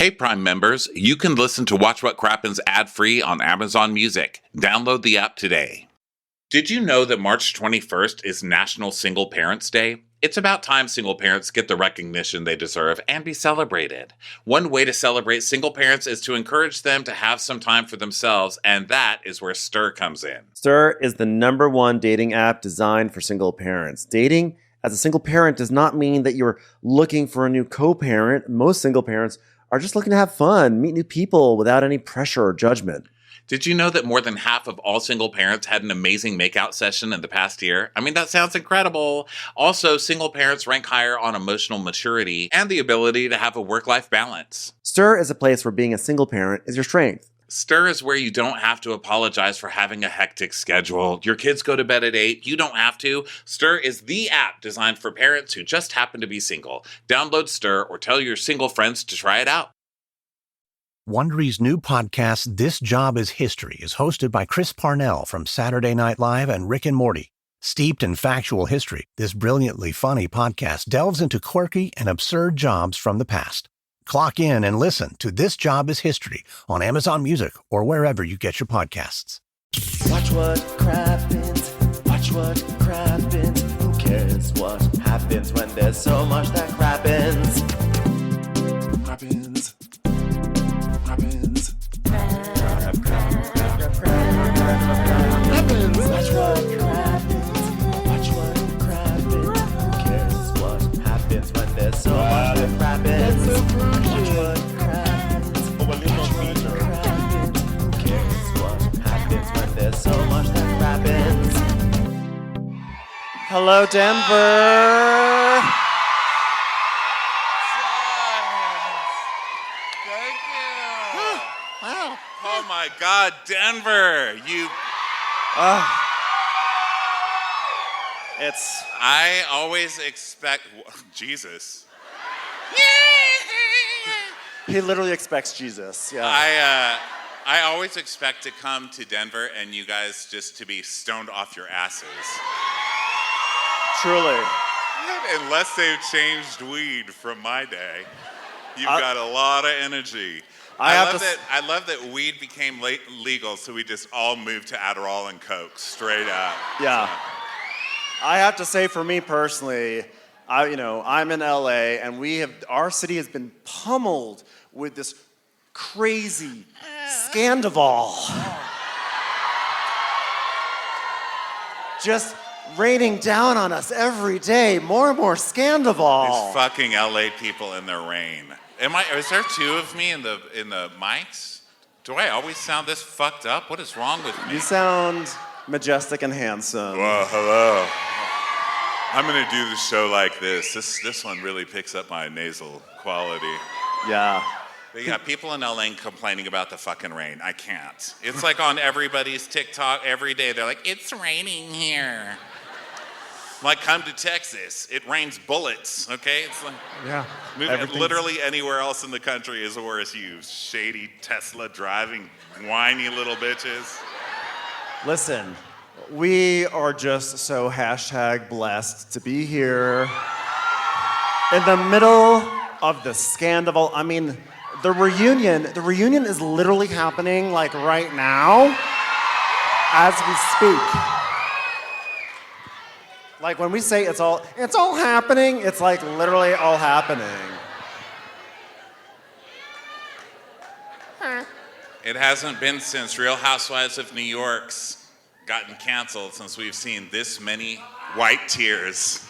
Hey, Prime members, you can listen to Watch What Crappens ad-free on Amazon Music. Download the app today. Did you know that March 21st is National Single Parents Day? It's about time single parents get the recognition they deserve and be celebrated. One way to celebrate single parents is to encourage them to have some time for themselves, and that is where Stir comes in. Stir is the #1 dating app designed for single parents. Dating as a single parent does not mean that you're looking for a new co-parent. Most single parents are just looking to have fun, meet new people without any pressure or judgment. Did you know that more than half of all single parents had an amazing makeout session in the past year? I mean, that sounds incredible. Also, single parents rank higher on emotional maturity and the ability to have a work-life balance. Stir is a place where being a single parent is your strength. Stir is where you don't have to apologize for having a hectic schedule. Your kids go to bed at 8. You don't have to. Stir is the app designed for parents who just happen to be single. Download Stir or tell your single friends to try it out. Wondery's new podcast, This Job is History, is hosted by Chris Parnell from Saturday Night Live and Rick and Morty. Steeped in factual history, this brilliantly funny podcast delves into quirky and absurd jobs from the past. Clock in and listen to This Job is History on Amazon Music or wherever you get your podcasts. Watch what crappens, watch what crappens. Who cares what happens when there's so much that crappens? Crappens, crappens, crappens. Watch what crappens, watch what crappens. Who cares what happens when there's so much that crappens? Watch what crappens, watch what crappens. Who cares what happens when there's so much that crappens? Hello, Denver. Thank you. Wow. Oh my God, Denver. I always expect, Jesus. He literally expects Jesus. Yeah. I always expect to come to Denver and you guys just to be stoned off your asses. Truly. Unless they've changed weed from my day. You've got a lot of energy. I love that weed became legal, so we just all moved to Adderall and Coke, straight up. Yeah. I have to say, for me personally, I'm in LA, and our city has been pummeled with this crazy Scandival. Just raining down on us every day, more and more Scandival. These fucking LA people in their rain. Is there two of me in the mics? Do I always sound this fucked up? What is wrong with me? You sound majestic and handsome. Well, hello. I'm gonna do the show like this. This one really picks up my nasal quality. Yeah. But yeah, people in LA complaining about the fucking rain. I can't. It's like on everybody's TikTok every day. They're like, it's raining here. Like, come to Texas. It rains bullets, okay? It's like, yeah. Literally anywhere else in the country is worse, you shady Tesla driving whiny little bitches. Listen, we are just so #blessed to be here in the middle of the Scandival. I mean, the reunion is literally happening like right now as we speak. Like when we say it's all happening, it's like literally all happening. It hasn't been since Real Housewives of New York's gotten canceled since we've seen this many white tears.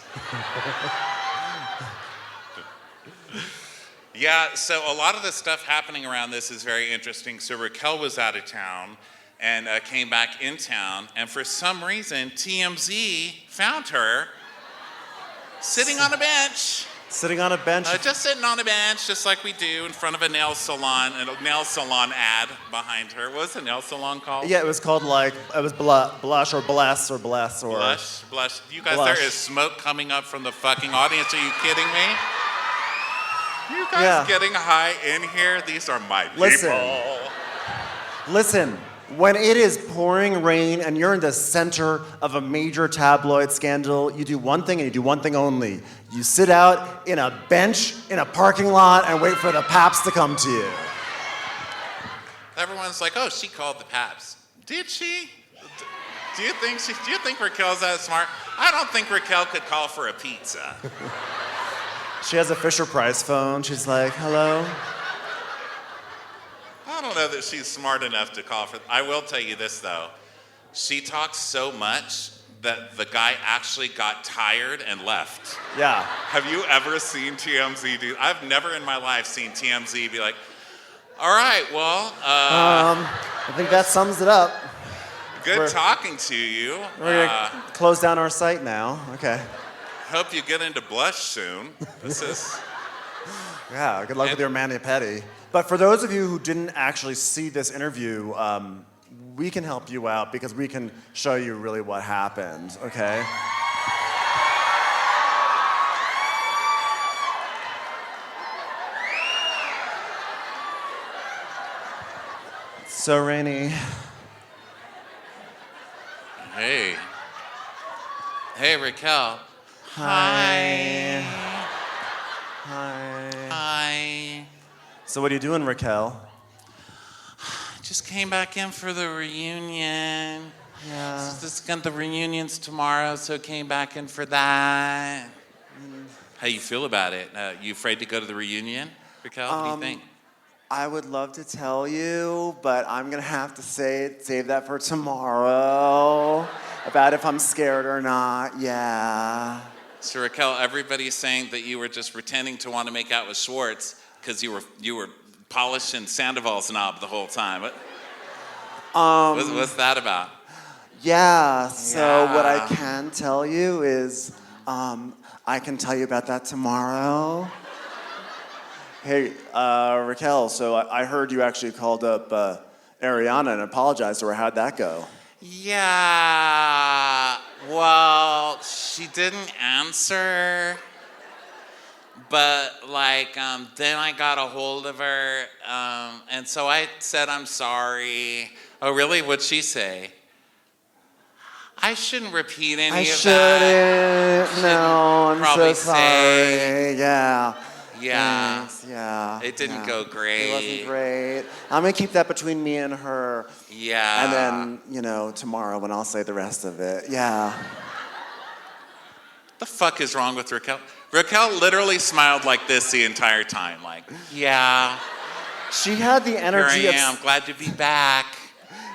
Yeah, so a lot of the stuff happening around this is very interesting. So Raquel was out of town and came back in town, and for some reason, TMZ found her sitting on a bench. Sitting on a bench? Just sitting on a bench, just like we do, in front of a nail salon ad behind her. What was the nail salon called? Yeah, it was called Blush or Bless or Bless or... Blush. You guys, Blush. There is smoke coming up from the fucking audience. Are you kidding me? You guys getting high in here? These are my people. Listen, When it is pouring rain and you're in the center of a major tabloid scandal, you do one thing and you do one thing only. You sit out in a bench in a parking lot and wait for the Paps to come to you. Everyone's like, oh, she called the Paps. Did she? Do you think Raquel's that smart? I don't think Raquel could call for a pizza. She has a Fisher-Price phone. She's like, hello? I don't know that she's smart enough to call for. I will tell you this, though. She talks so much that the guy actually got tired and left. Yeah. Have you ever seen TMZ do? I've never in my life seen TMZ be like, all right, well, I think that sums it up. Good talking to you. We're gonna close down our site now. Okay. Hope you get into blush soon. This is... Yeah, good luck with your mani-pedi. But for those of you who didn't actually see this interview, we can help you out because we can show you really what happened, okay? It's so rainy. Hey. Hey, Raquel. Hi. Hi. Hi. Hi. So what are you doing, Raquel? Just came back in for the reunion. Yeah. The reunion's tomorrow, so came back in for that. How you feel about it? You afraid to go to the reunion, Raquel? What do you think? I would love to tell you, but I'm gonna have to save that for tomorrow. About if I'm scared or not, yeah. So Raquel, everybody's saying that you were just pretending to want to make out with Schwartz because you were polishing Sandoval's knob the whole time. What's that about? Yeah, so Yeah. what I can tell you is I can tell you about that tomorrow. Hey, Raquel, so I heard you actually called up Ariana and apologized to her. How'd that go? Yeah, well, she didn't answer, but then I got a hold of her, and so I said, I'm sorry. Oh, really? What'd she say? I shouldn't repeat any of that. No, I'm probably so sorry. say- Yeah. Yeah. Thanks, yeah. It didn't go It great. wasn't great. I'm gonna keep that between me and her. Yeah. And then, tomorrow when I'll say the rest of it. Yeah. The fuck is wrong with Raquel? Raquel literally smiled like this the entire time. Like, yeah, She had the here I energy am. Glad to be back.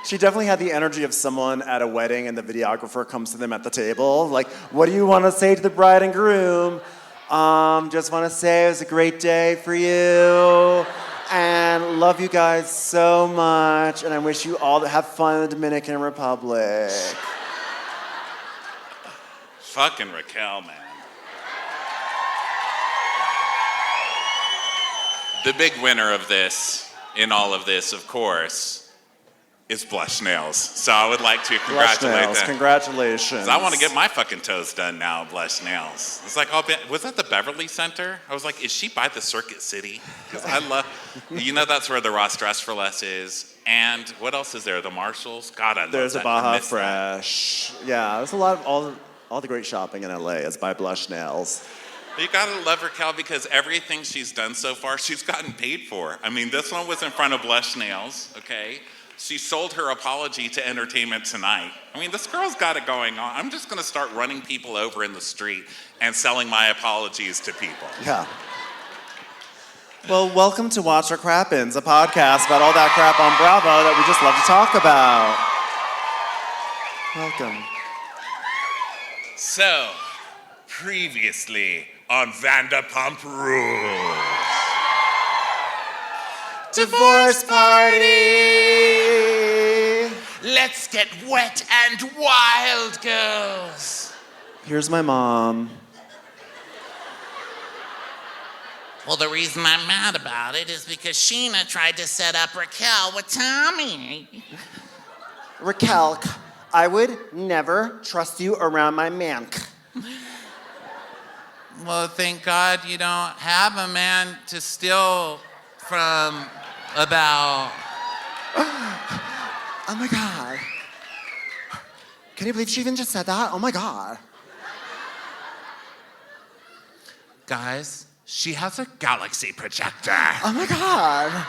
She definitely had the energy of someone at a wedding and the videographer comes to them at the table. Like, what do you want to say to the bride and groom? Just want to say it was a great day for you. And love you guys so much. And I wish you all to have fun in the Dominican Republic. Fucking Raquel, man. The big winner of this, in all of this, of course, is Blush Nails. So I would like to congratulate them. Congratulations. I want to get my fucking toes done now, Blush Nails. It's like, was that the Beverly Center? I was like, is she by the Circuit City? Because I love, that's where the Ross Dress for Less is. And what else is there? The Marshalls? God, I love There's that. a Baja I miss that. Fresh. Yeah, there's a lot of all the great shopping in LA is by Blush Nails. You gotta love Raquel because everything she's done so far, she's gotten paid for. I mean, this one was in front of Blush Nails, okay? She sold her apology to Entertainment Tonight. I mean, this girl's got it going on. I'm just gonna start running people over in the street and selling my apologies to people. Yeah. Well, welcome to Watch What Crappens, a podcast about all that crap on Bravo that we just love to talk about. Welcome. So, previously on Vanderpump Rules. Divorce party! Let's get wet and wild, girls. Here's my mom. Well, the reason I'm mad about it is because Scheana tried to set up Raquel with Tommy. Raquel, I would never trust you around my man. Well, thank God you don't have a man to steal from about. Oh my God. Can you believe she even just said that? Oh my God. Guys, she has a galaxy projector. Oh my God.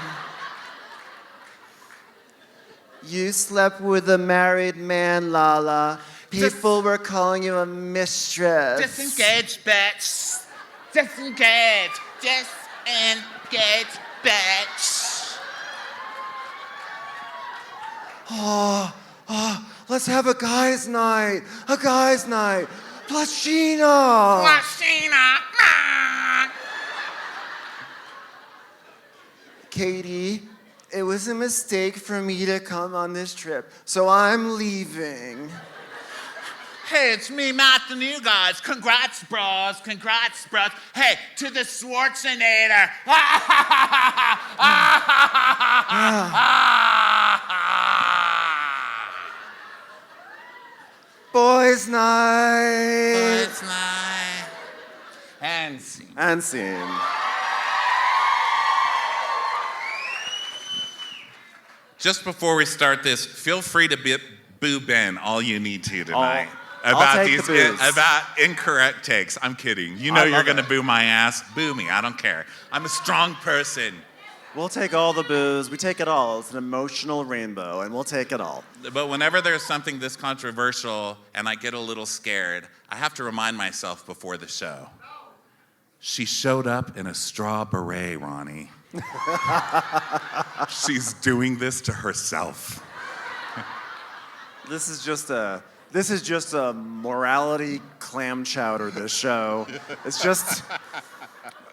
You slept with a married man, Lala. People were calling you a mistress. Disengage, bitch. Disengage. Disengage, bitch. Let's have a guys' night. A guys' night. Plus Scheana. Scheana. Katie, it was a mistake for me to come on this trip, so I'm leaving. Hey, it's me, Matt, the new guys. Congrats, bros. Congrats, bros. Hey, to the Schwarzenegger. Boys' night. It's night. And scene. And scene. Just before we start this, feel free to boo Ben all you need to tonight. I'll take the boos. About incorrect takes. I'm kidding. You know you're gonna boo my ass. Boo me. I don't care. I'm a strong person. We'll take all the boos. We take it all. It's an emotional rainbow, and we'll take it all. But whenever there's something this controversial and I get a little scared, I have to remind myself before the show. She showed up in a straw beret, Ronnie. She's doing this to herself. This is just a morality clam chowder, this show.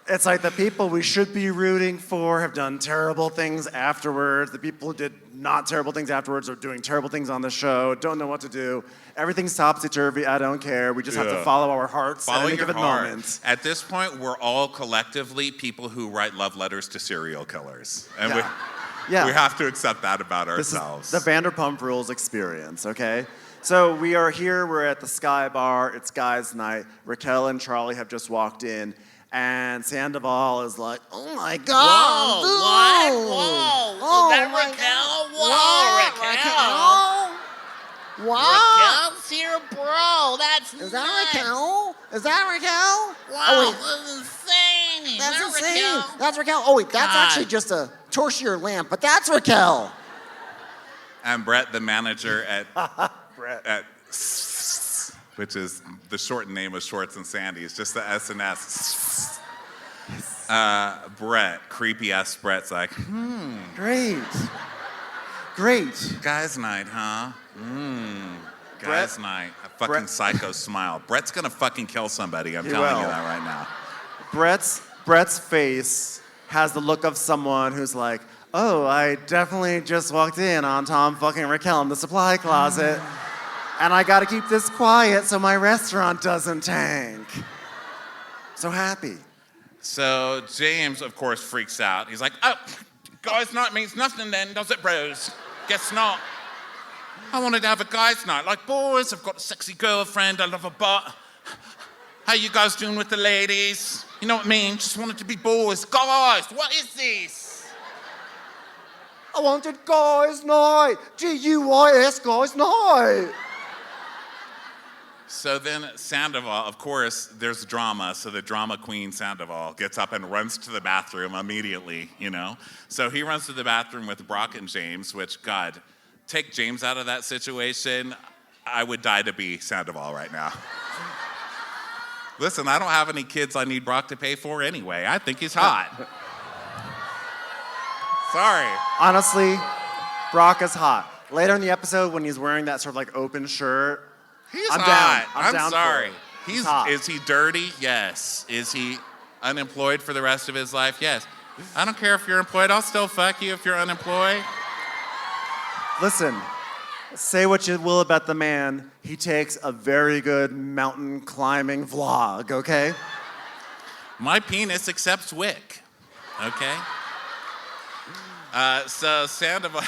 It's like the people we should be rooting for have done terrible things afterwards. The people who did not terrible things afterwards are doing terrible things on the show, don't know what to do. Everything's topsy-turvy, I don't care. We just have to follow our hearts at any given moment. At this point, we're all collectively people who write love letters to serial killers. And we have to accept that about ourselves. This is the Vanderpump Rules experience, okay? So we are here, we're at the Sky Bar, it's guys' night. Raquel and Charlie have just walked in, and Sandoval is like, oh my God, Whoa, dude. what? Whoa. Oh Is that my Raquel? God. Whoa, Raquel. Wow. Raquel's here, bro. That's Is that nuts. Raquel? Is that Raquel? Wow, that's insane. That's Is that insane. Raquel? That's Raquel. Oh wait, that's God. actually just a torchlight lamp, but that's Raquel. And Brett, the manager Brett. at which is the shortened name of Shorts and Sandy. It's just the S&S. Brett, creepy-ass Brett's like, Great. guys' night, huh? Guys' night. A fucking psycho smile. Brett's gonna fucking kill somebody, I'm telling you that right now. Brett's face has the look of someone who's like, oh, I definitely just walked in on Tom fucking Raquel in the supply closet. And I gotta keep this quiet so my restaurant doesn't tank. So happy. So James, of course, freaks out. He's like, oh, guys' night means nothing then, does it, bros? Guess not. I wanted to have a guys' night. Like, boys, I've got a sexy girlfriend, I love her butt. How you guys doing with the ladies? You know what I mean? Just wanted to be boys. Guys, what is this? I wanted guys' night. G-U-Y-S, guys' night. So then Sandoval, of course, there's drama, so the drama queen Sandoval gets up and runs to the bathroom immediately, you know? So he runs to the bathroom with Brock and James, which, God, take James out of that situation, I would die to be Sandoval right now. Listen, I don't have any kids I need Brock to pay for anyway. I think he's hot. Sorry. Honestly, Brock is hot. Later in the episode, when he's wearing that sort of like open shirt, He's I'm hot. down. I'm down sorry. for it. He's hot. Is he dirty? Yes. Is he unemployed for the rest of his life? Yes. I don't care if you're employed. I'll still fuck you if you're unemployed. Listen, say what you will about the man. He takes a very good mountain climbing vlog, okay? My penis accepts wick. Okay? So Sandoval...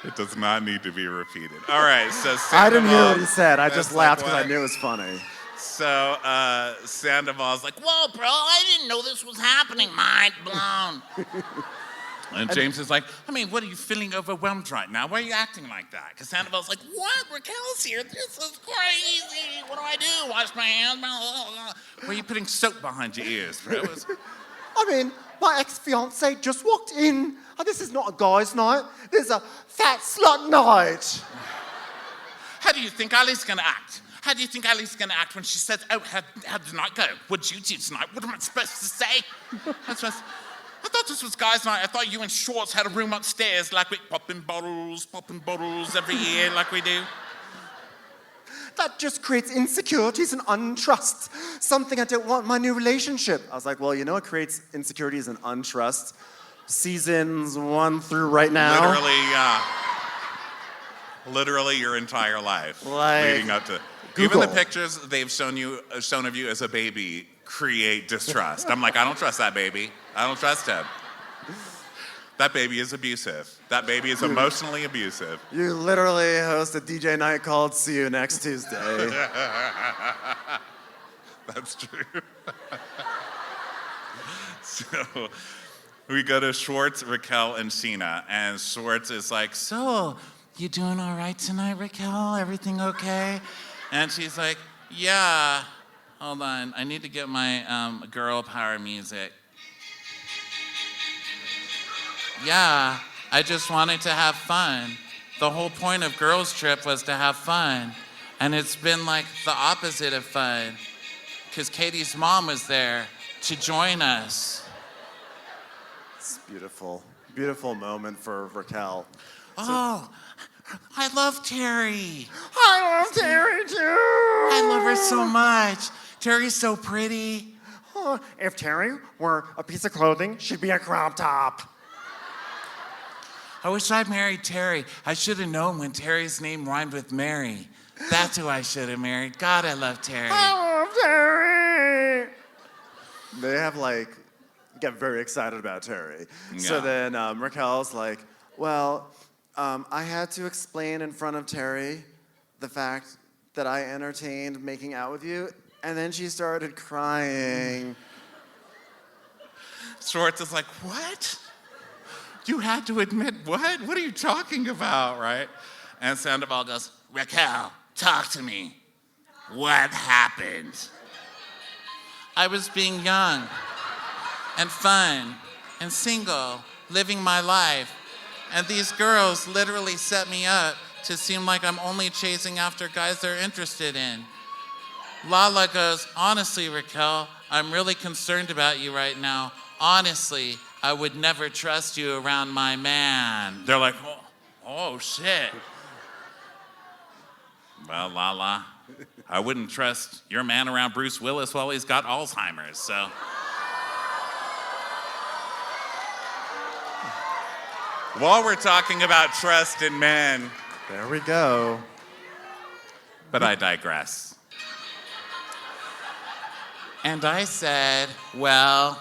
It does not need to be repeated. All right, so Sandoval, I didn't hear what he said. I just that's laughed like because I what? knew it was funny. So Sandoval's like, whoa, bro, I didn't know this was happening. Mind blown. And James is like, I mean, what, are you feeling overwhelmed right now? Why are you acting like that? Because Sandoval's like, what? Raquel's here. This is crazy. What do I do? Wash my hands? Why are you putting soap behind your ears, bro? I mean, my ex-fiance just walked in. Oh, this is not a guy's night. This is a fat slut night. How do you think Ali's gonna act? How do you think Ali's gonna act when she says, oh, how did the night go? What'd you do tonight? What am I supposed to say? I thought this was guys' night. I thought you and Schwartz had a room upstairs like we popping bottles every year like we do. That just creates insecurities and untrust. Something I don't want in my new relationship. I was like, well, you know what creates insecurities and untrust? Seasons 1 through right now. Literally your entire life. Leading up to Google. Even the pictures they've shown of you as a baby create distrust. I'm like, I don't trust that baby. I don't trust him. That baby is abusive. That baby is emotionally abusive. You literally host a DJ night called See You Next Tuesday. That's true. So we go to Schwartz, Raquel, and Scheana, and Schwartz is like, so, you doing all right tonight, Raquel? Everything okay? And she's like, yeah. Hold on, I need to get my girl power music. Yeah, I just wanted to have fun. The whole point of Girls Trip was to have fun. And it's been like the opposite of fun. Because Katie's mom was there to join us. It's beautiful. Beautiful moment for Raquel. Oh, I love Terry. I love Terry too. I love her so much. Terry's so pretty. Oh, if Terry were a piece of clothing, she'd be a crop top. I wish I'd married Terry. I should have known when Terry's name rhymed with Mary. That's who I should have married. God, I love Terry. I love Terry. They have get very excited about Terry. Yeah. So then Raquel's like, well, I had to explain in front of Terry the fact that I entertained making out with you, and then she started crying. Schwartz is like, what? You had to admit what? What are you talking about, right? And Sandoval goes, Raquel, talk to me. What happened? I was being young and fun and single, living my life. And these girls literally set me up to seem like I'm only chasing after guys they're interested in. Lala goes, honestly, Raquel, I'm really concerned about you right now. Honestly, I would never trust you around my man. They're like, oh shit. Well, Lala, I wouldn't trust your man around Bruce Willis while he's got Alzheimer's, so. While we're talking about trust in men. There we go. But I digress. And I said, well,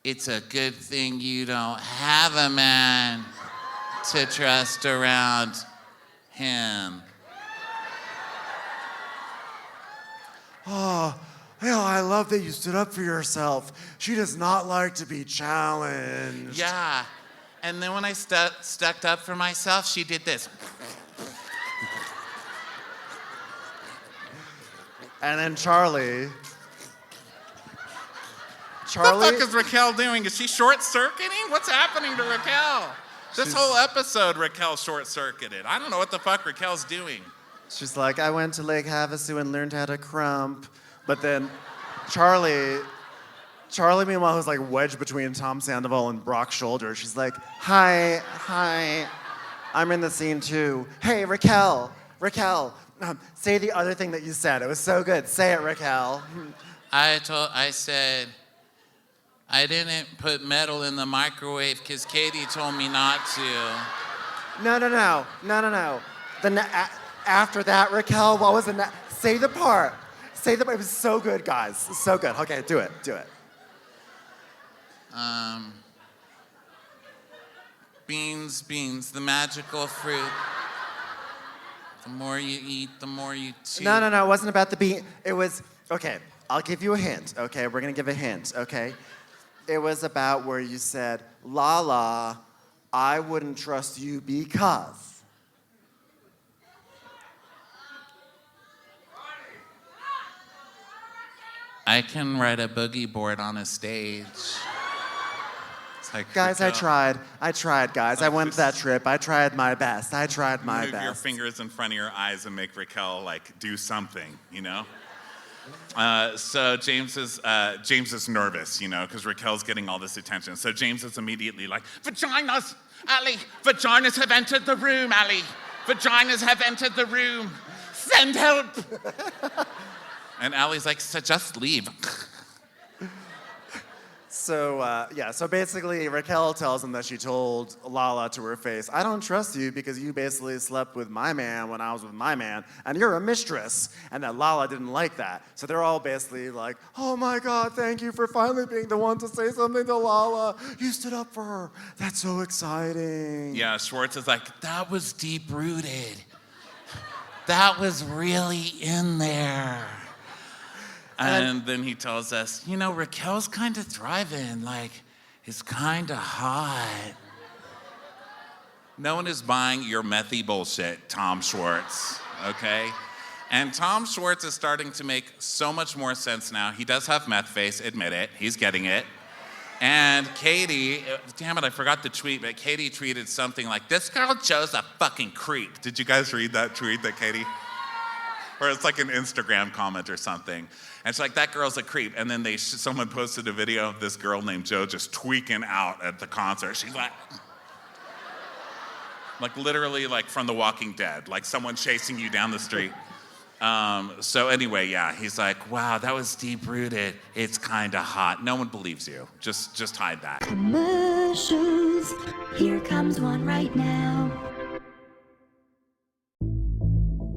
it's a good thing you don't have a man to trust around him. Oh, yeah, I love that you stood up for yourself. She does not like to be challenged. Yeah. And then when I stuck up for myself, she did this. And then Charlie. What the fuck is Raquel doing? Is she short-circuiting? What's happening to Raquel? This whole episode, Raquel short-circuited. I don't know what the fuck Raquel's doing. She's like, I went to Lake Havasu and learned how to crump. But then Charlie, meanwhile, was like wedged between Tom Sandoval and Brock's shoulder. She's like, hi, I'm in the scene too. Hey, Raquel, say the other thing that you said. It was so good. Say it, Raquel. I said, I didn't put metal in the microwave because Katie told me not to. No. After that, Raquel, what was the say the part. It was so good, guys. So good. Okay, do it. Beans, the magical fruit. The more you eat, the more you chew. No, it wasn't about the beat. It was, okay, I'll give you a hint, okay? We're gonna give a hint, okay? It was about where you said, Lala, I wouldn't trust you because. I can ride a boogie board on a stage. It's like, Guys, I Raquel, tried, guys. I went to that trip. I tried my best. Move your fingers in front of your eyes and make Raquel, like, do something, you know? So James is nervous, you know, because Raquel's getting all this attention. So James is immediately like, vaginas, Ali, vaginas have entered the room, Ali. Vaginas have entered the room. Send help. And Ali's like, so just leave. So basically Raquel tells him that she told Lala to her face, I don't trust you because you basically slept with my man when I was with my man, and you're a mistress. And that Lala didn't like that. So they're all basically like, oh my God, thank you for finally being the one to say something to Lala. You stood up for her. That's so exciting. Yeah, Schwartz is like, that was deep-rooted. That was really in there. And then he tells us, you know, Raquel's kind of thriving, like, it's kind of hot. No one is buying your methy bullshit, Tom Schwartz, okay? And Tom Schwartz is starting to make so much more sense now. He does have meth face, admit it, he's getting it. And Katie, damn it, I forgot the tweet, but Katie tweeted something like, this girl Joe's a fucking creep. Did you guys read that tweet that Katie? Or it's like an Instagram comment or something. And it's like, that girl's a creep. And then someone posted a video of this girl named Joe just tweaking out at the concert. She's like literally like from The Walking Dead, like someone chasing you down the street. So anyway, yeah, he's like, wow, that was deep-rooted. It's kind of hot. No one believes you. Just hide that. Commercials. Here comes one right now.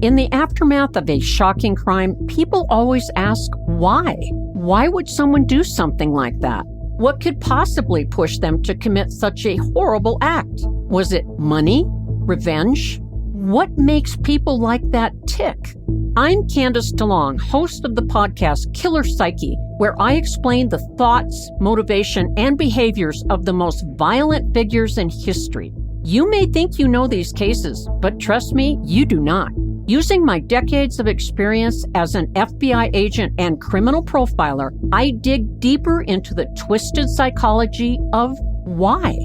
In the aftermath of a shocking crime, people always ask why. Why would someone do something like that? What could possibly push them to commit such a horrible act? Was it money? Revenge? What makes people like that tick? I'm Candace DeLong, host of the podcast Killer Psyche, where I explain the thoughts, motivation, and behaviors of the most violent figures in history. You may think you know these cases, but trust me, you do not. Using my decades of experience as an FBI agent and criminal profiler, I dig deeper into the twisted psychology of why.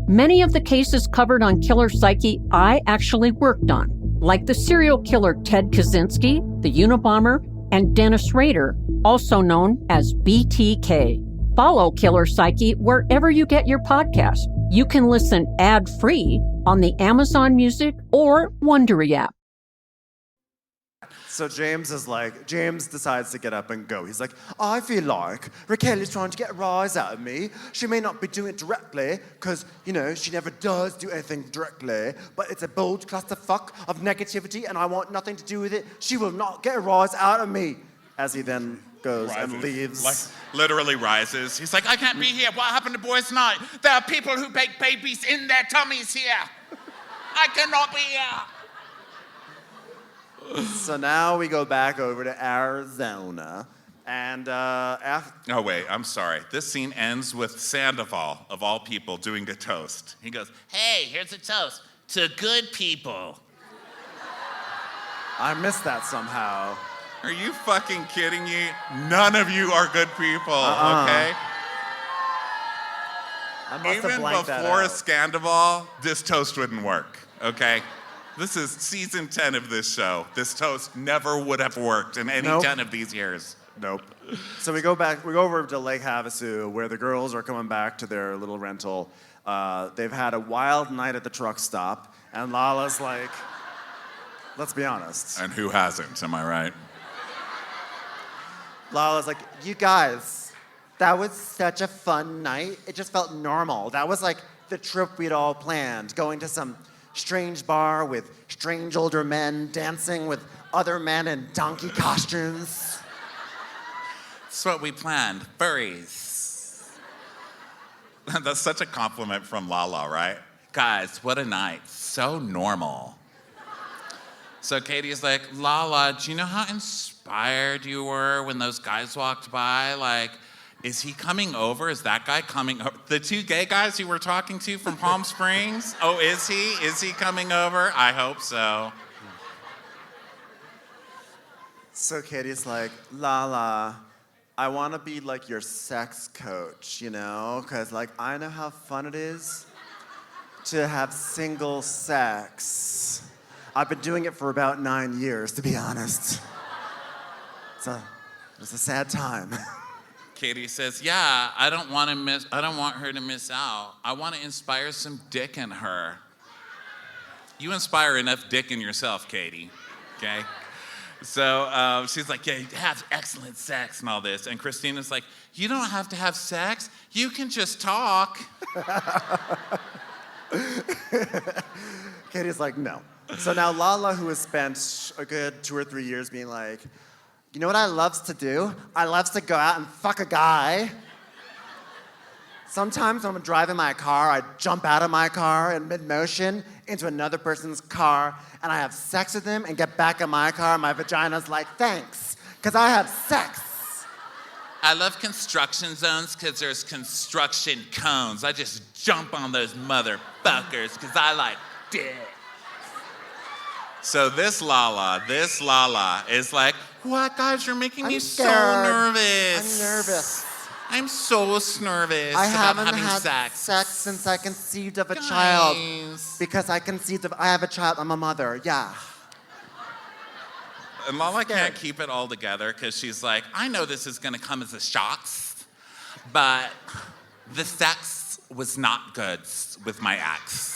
Many of the cases covered on Killer Psyche I actually worked on, like the serial killer Ted Kaczynski, the Unabomber, and Dennis Rader, also known as BTK. Follow Killer Psyche wherever you get your podcast. You can listen ad-free on the Amazon Music or Wondery app. So James decides to get up and go. He's like, I feel like Raquel is trying to get a rise out of me. She may not be doing it directly, because, you know, she never does do anything directly, but it's a bold clusterfuck of negativity, and I want nothing to do with it. She will not get a rise out of me. As he then goes and leaves. Like, literally rises. He's like, I can't be here. What happened to boys' night? There are people who bake babies in their tummies here. I cannot be here. So now we go back over to Arizona, and Oh, wait, I'm sorry. This scene ends with Sandoval, of all people, doing a toast. He goes, hey, here's a toast to good people. I missed that somehow. Are you fucking kidding me? None of you are good people, okay? I must Even have blanked that before out. Scandival, this toast wouldn't work, okay? This is season 10 of this show. This toast never would have worked in any 10 of these years. Nope. So we go over to Lake Havasu, where the girls are coming back to their little rental. They've had a wild night at the truck stop, and Lala's like, let's be honest. And who hasn't, am I right? Lala's like, you guys, that was such a fun night. It just felt normal. That was like the trip we'd all planned, going to some strange bar with strange older men dancing with other men in donkey costumes. That's what we planned, furries. That's such a compliment from Lala, right? Guys, what a night, so normal. So Katie's like, Lala, do you know how inspired you were when those guys walked by? Like, is he coming over? Is that guy coming over? The two gay guys you were talking to from Palm Springs? Oh, is he? Is he coming over? I hope so. So Katie's like, Lala, I want to be like your sex coach, you know? Because like I know how fun it is to have single sex. I've been doing it for about 9 years, to be honest. It's a sad time. Katie says, yeah, I don't want her to miss out. I want to inspire some dick in her. You inspire enough dick in yourself, Katie, okay? So she's like, yeah, you have excellent sex and all this. And Christina's like, you don't have to have sex. You can just talk. Katie's like, no. So now Lala, who has spent a good 2 or 3 years being like, you know what I loves to do? I loves to go out and fuck a guy. Sometimes when I'm driving my car, I jump out of my car in mid-motion into another person's car, and I have sex with them and get back in my car, and my vagina's like, thanks, because I have sex. I love construction zones because there's construction cones. I just jump on those motherfuckers because I like dick. So this Lala is like, what, guys, you're making me so nervous. I'm nervous. I'm so nervous I about haven't having had sex. since I conceived of a Guys. child. Because I have a child, I'm a mother, yeah. And Lala can't keep it all together because she's like, I know this is gonna come as a shock, but the sex was not good with my ex.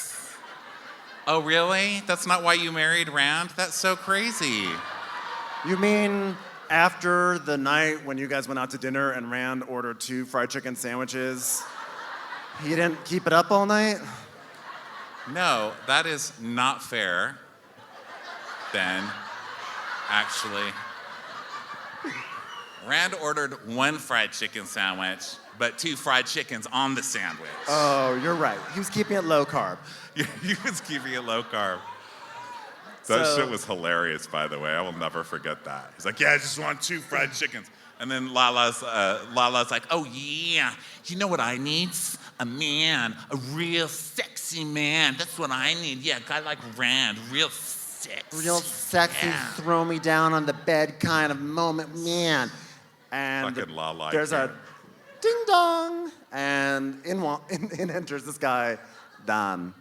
Oh, really? That's not why you married Rand? That's so crazy. You mean after the night when you guys went out to dinner and Rand ordered 2 fried chicken sandwiches, he didn't keep it up all night? No, that is not fair, Ben. Actually, Rand ordered 1 fried chicken sandwich, but 2 fried chickens on the sandwich. Oh, you're right. He was keeping it low carb. He was keeping it low carb. That So- shit was hilarious, by the way. I will never forget that. He's like, yeah, I just want 2 fried chickens. And then Lala's like, oh yeah, you know what I need? A man, a real sexy man. That's what I need. Yeah, a guy like Rand, real sexy. Real sexy, Yeah. throw me down on the bed kind of moment, man. And Fucking Lala, I there's a can't. ding dong, and in enters this guy, Don.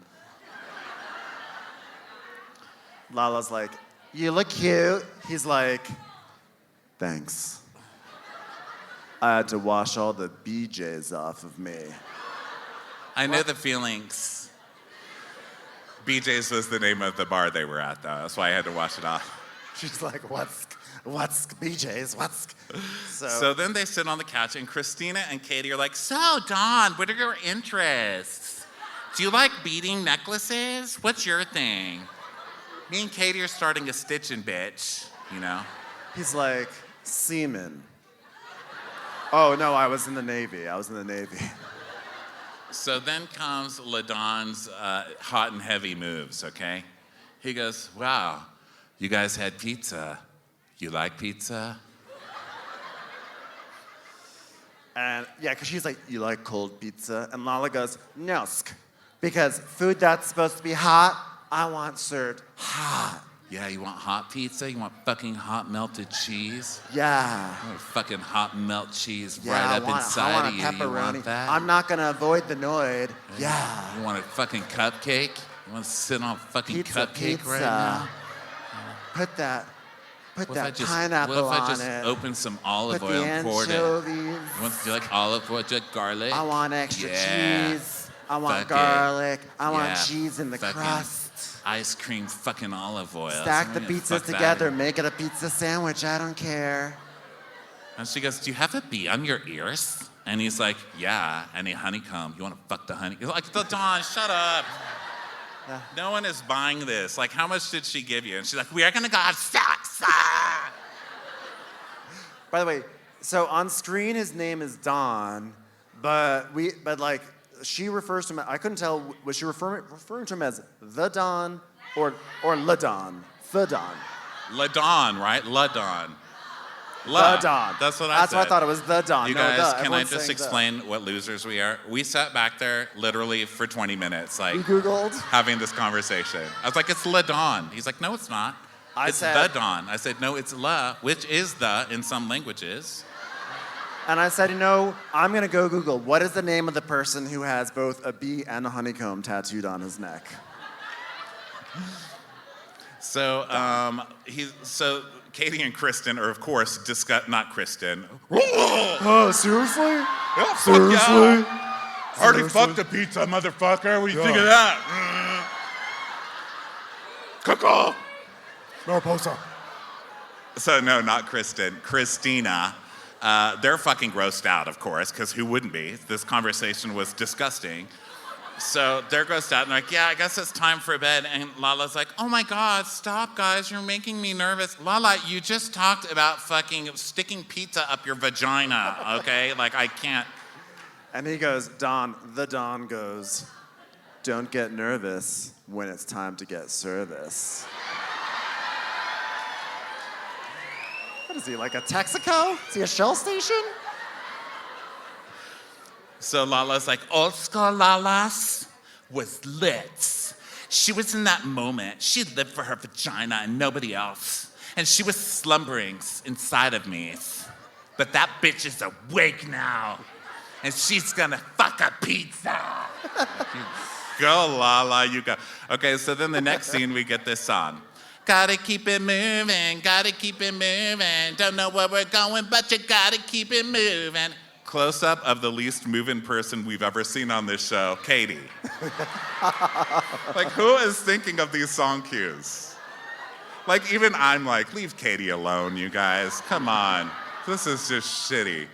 Lala's like, you look cute. He's like, thanks. I had to wash all the BJs off of me. I know the feelings. BJ's was the name of the bar they were at, though. That's why I had to wash it off. She's like, what's BJ's? So then they sit on the couch, and Christina and Katie are like, so, Dawn, what are your interests? Do you like beading necklaces? What's your thing? Me and Katie are starting a stitching bitch, you know? He's like, semen. Oh, no, I was in the Navy. So then comes LaDon's hot and heavy moves, okay? He goes, wow, you guys had pizza. You like pizza? And yeah, because she's like, you like cold pizza? And Lala goes, no, because food that's supposed to be hot, I want served hot. Yeah, you want hot pizza? You want fucking hot melted cheese? Yeah. You want fucking hot melt cheese Yeah, right I up want inside a of you. pepperoni. You want that? I'm not gonna avoid the noid. Yeah. You want a fucking cupcake? You want to sit on a fucking Pizza. cupcake right now? Put that What if I just, pineapple what if I on just it. open some olive Put oil the and poured it? anchovies. Do you like olive oil? Do you like garlic? I want extra Yeah. cheese. I want Fuck it. garlic. I want Yeah, cheese in the fucking crust. Ice cream fucking olive oil. Stack the Yeah, pizzas fuck that. together. Make it a pizza sandwich. I don't care. And she goes, do you have a bee on your ears? And he's like, yeah. And a honeycomb. You want to fuck the honey? He's like, Dawn, shut up. No one is buying this. Like, how much did she give you? And she's like, we are going to go have sex. Ah! By the way, so on screen his name is Don, but like she refers to him. I couldn't tell, was she referring to him as the Don or La Don? The Don. LaDon, right? LaDon. The Don. That's what I That's said. what I thought it was. The Don. You No, guys, the. can I Everyone's just saying the. explain what losers we are? We sat back there literally for 20 minutes, like You Googled? having this conversation. I was like, it's LaDon. He's like, no, it's not. I It's said- the Don. I said, no, it's La, which is the in some languages. And I said, I'm going to go Google what is the name of the person who has both a bee and a honeycomb tattooed on his neck. So, so Katie and Kristen are, of course, not Kristen. Oh, seriously? Yeah, Seriously? Already fucked the pizza, motherfucker. What do you think of that? Cuckoo. Mariposa. So, no, not Kristen. Christina. They're fucking grossed out, of course, because who wouldn't be? This conversation was disgusting. So they're grossed out and they're like, yeah, I guess it's time for bed. And Lala's like, oh my God, stop, guys. You're making me nervous. Lala, you just talked about fucking sticking pizza up your vagina, okay? Like, I can't. And he goes, Don. The Don goes, don't get nervous when it's time to get service. What is he, like a Texaco? Is he a Shell station? So Lala's like, old school Lala's was lit. She was in that moment. She lived for her vagina and nobody else. And she was slumbering inside of me. But that bitch is awake now. And she's gonna fuck a pizza. Go, Lala, you go. Okay, so then the next scene, we get this song. Gotta keep it moving, gotta keep it moving. Don't know where we're going, but you gotta keep it moving. Close up of the least moving person we've ever seen on this show, Katie. Like, who is thinking of these song cues? Like, even I'm like, leave Katie alone, you guys. Come on. This is just shitty.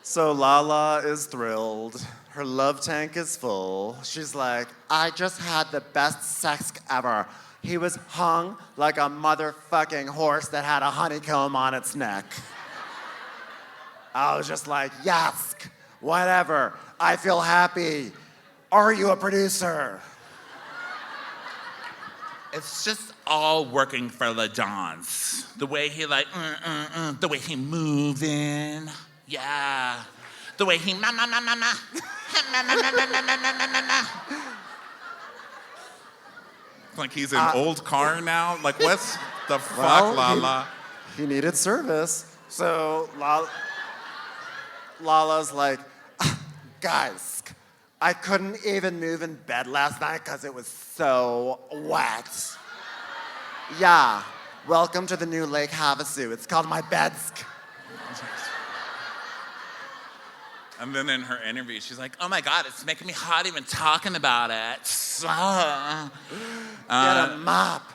So Lala is thrilled. Her love tank is full. She's like, I just had the best sex ever. He was hung like a motherfucking horse that had a honeycomb on its neck. I was just like, yes, whatever. I feel happy. Are you a producer? It's just all working for LaDon's. The way he like, the way he moving, yeah. The way he Like he's an old car now? Like what's the fuck, Lala? He needed service. So Lala's like, guys, I couldn't even move in bed last night because it was so wet. Yeah, welcome to the new Lake Havasu. It's called my bedsk. And then in her interview, she's like, oh my God, it's making me hot even talking about it. Get a mop.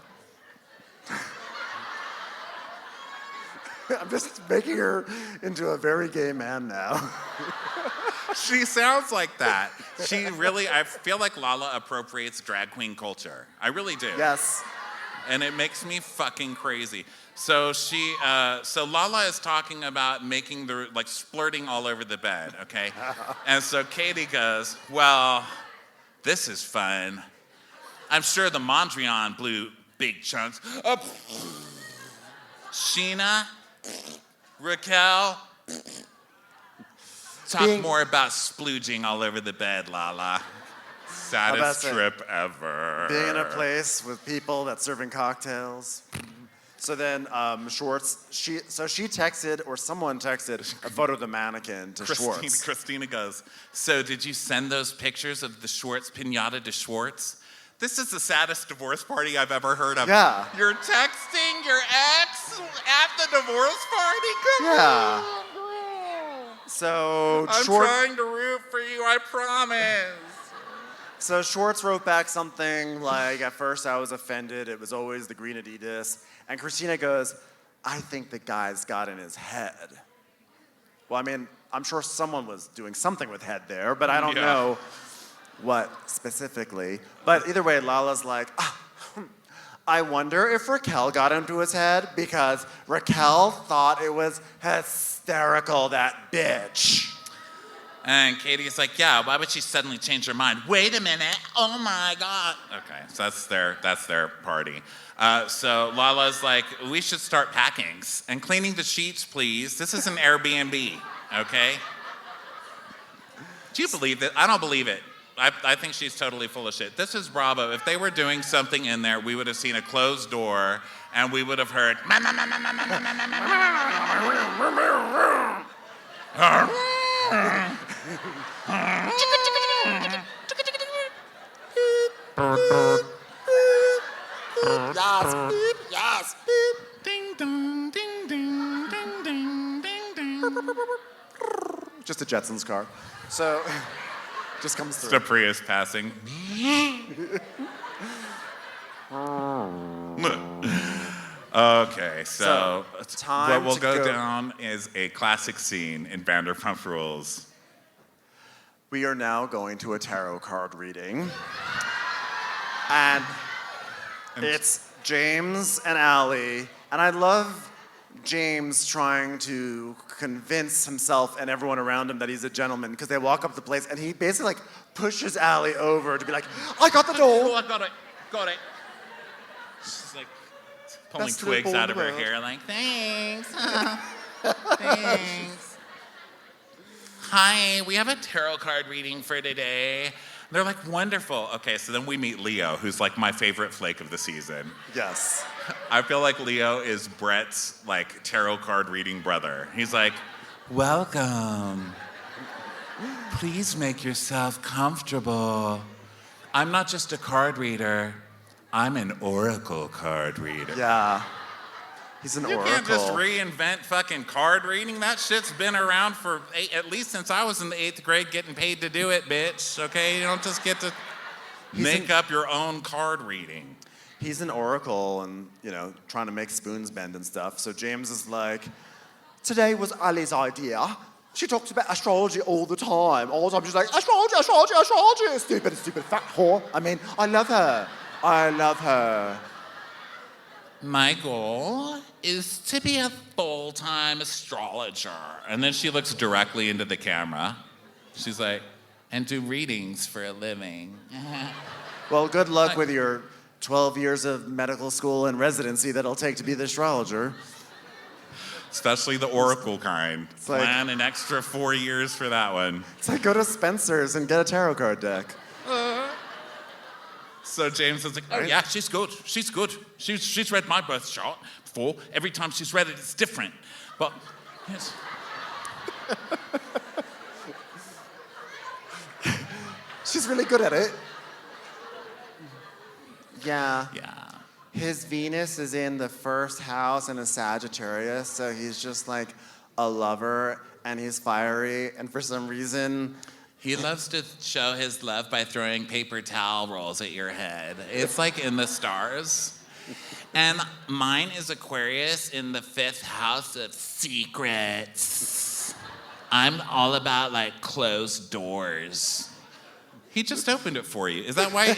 I'm just making her into a very gay man now. She sounds like that. She really, I feel like Lala appropriates drag queen culture. I really do. Yes. And it makes me fucking crazy. So so Lala is talking about making like splurting all over the bed, okay? And so Katie goes, well, this is fun. I'm sure the Mondrian blew big chunks. Scheana, Raquel, talk more about splooging all over the bed, Lala. Saddest trip ever. Being in a place with people that's serving cocktails. So then Schwartz, she texted, or someone texted, a photo of the mannequin to Schwartz. Christina goes, so did you send those pictures of the Schwartz pinata to Schwartz? This is the saddest divorce party I've ever heard of. Yeah. You're texting your ex at the divorce party? Come Yeah. on. So I'm trying to root for you, I promise. So Schwartz wrote back something like, at first I was offended, it was always the green Adidas. And Christina goes, I think the guy's got in his head. Well, I mean, I'm sure someone was doing something with head there, but I don't know what specifically. But either way, Lala's like, I wonder if Raquel got into his head because Raquel thought it was hysterical, that bitch. And Katie's like, yeah, why would she suddenly change her mind? Wait a minute. Oh my God. Okay, so that's their party. So Lala's like, we should start packing and cleaning the sheets, please. This is an Airbnb, okay? Do you believe it? I don't believe it. I think she's totally full of shit. This is Bravo. If they were doing something in there, we would have seen a closed door and we would have heard. Yes. Ding dong, ding ding, ding ding, ding ding. Just a Jetsons car. So, just comes It's through. a Prius passing. Okay, so time what will to go go- down is a classic scene in Vanderpump Rules. We are now going to a tarot card reading. And it's James and Allie. And I love James trying to convince himself and everyone around him that he's a gentleman because they walk up to the place and he basically like pushes Allie over to be like, I got the Oh, door. I got it. She's like pulling Best little twigs ball out in of the her world. hair, like, thanks. Thanks. Hi, we have a tarot card reading for today. They're like, wonderful. Okay, so then we meet Leo, who's like my favorite flake of the season. Yes. I feel like Leo is Brett's like tarot card reading brother. He's like, welcome. Please make yourself comfortable. I'm not just a card reader. I'm an oracle card reader. Yeah. He's an You oracle. can't just reinvent fucking card reading. That shit's been around for at least since I was in the 8th grade getting paid to do it, bitch. Okay? You don't just get to make up your own card reading. He's an oracle and, you know, trying to make spoons bend and stuff. So James is like, today was Ali's idea. She talks about astrology all the time. All the time she's like, astrology, astrology, astrology. Stupid fat whore. I mean, I love her. I love her. My goal is to be a full-time astrologer. And then she looks directly into the camera. She's like, and do readings for a living. Well, good luck with your 12 years of medical school and residency that it'll take to be the astrologer. Especially the oracle kind. like- Plan an extra 4 years for that one. It's like go to Spencer's and get a tarot card deck. So James is like, oh yeah, she's good. She's good. She's read my birth chart before. Every time she's read it, it's different. But yes. She's really good at it. Yeah. Yeah. His Venus is in the first house in a Sagittarius, so he's just like a lover and he's fiery, and for some reason, He loves to show his love by throwing paper towel rolls at your head. It's like in the stars. And mine is Aquarius in the 5th house of secrets. I'm all about like closed doors. He just opened it for you. Is that why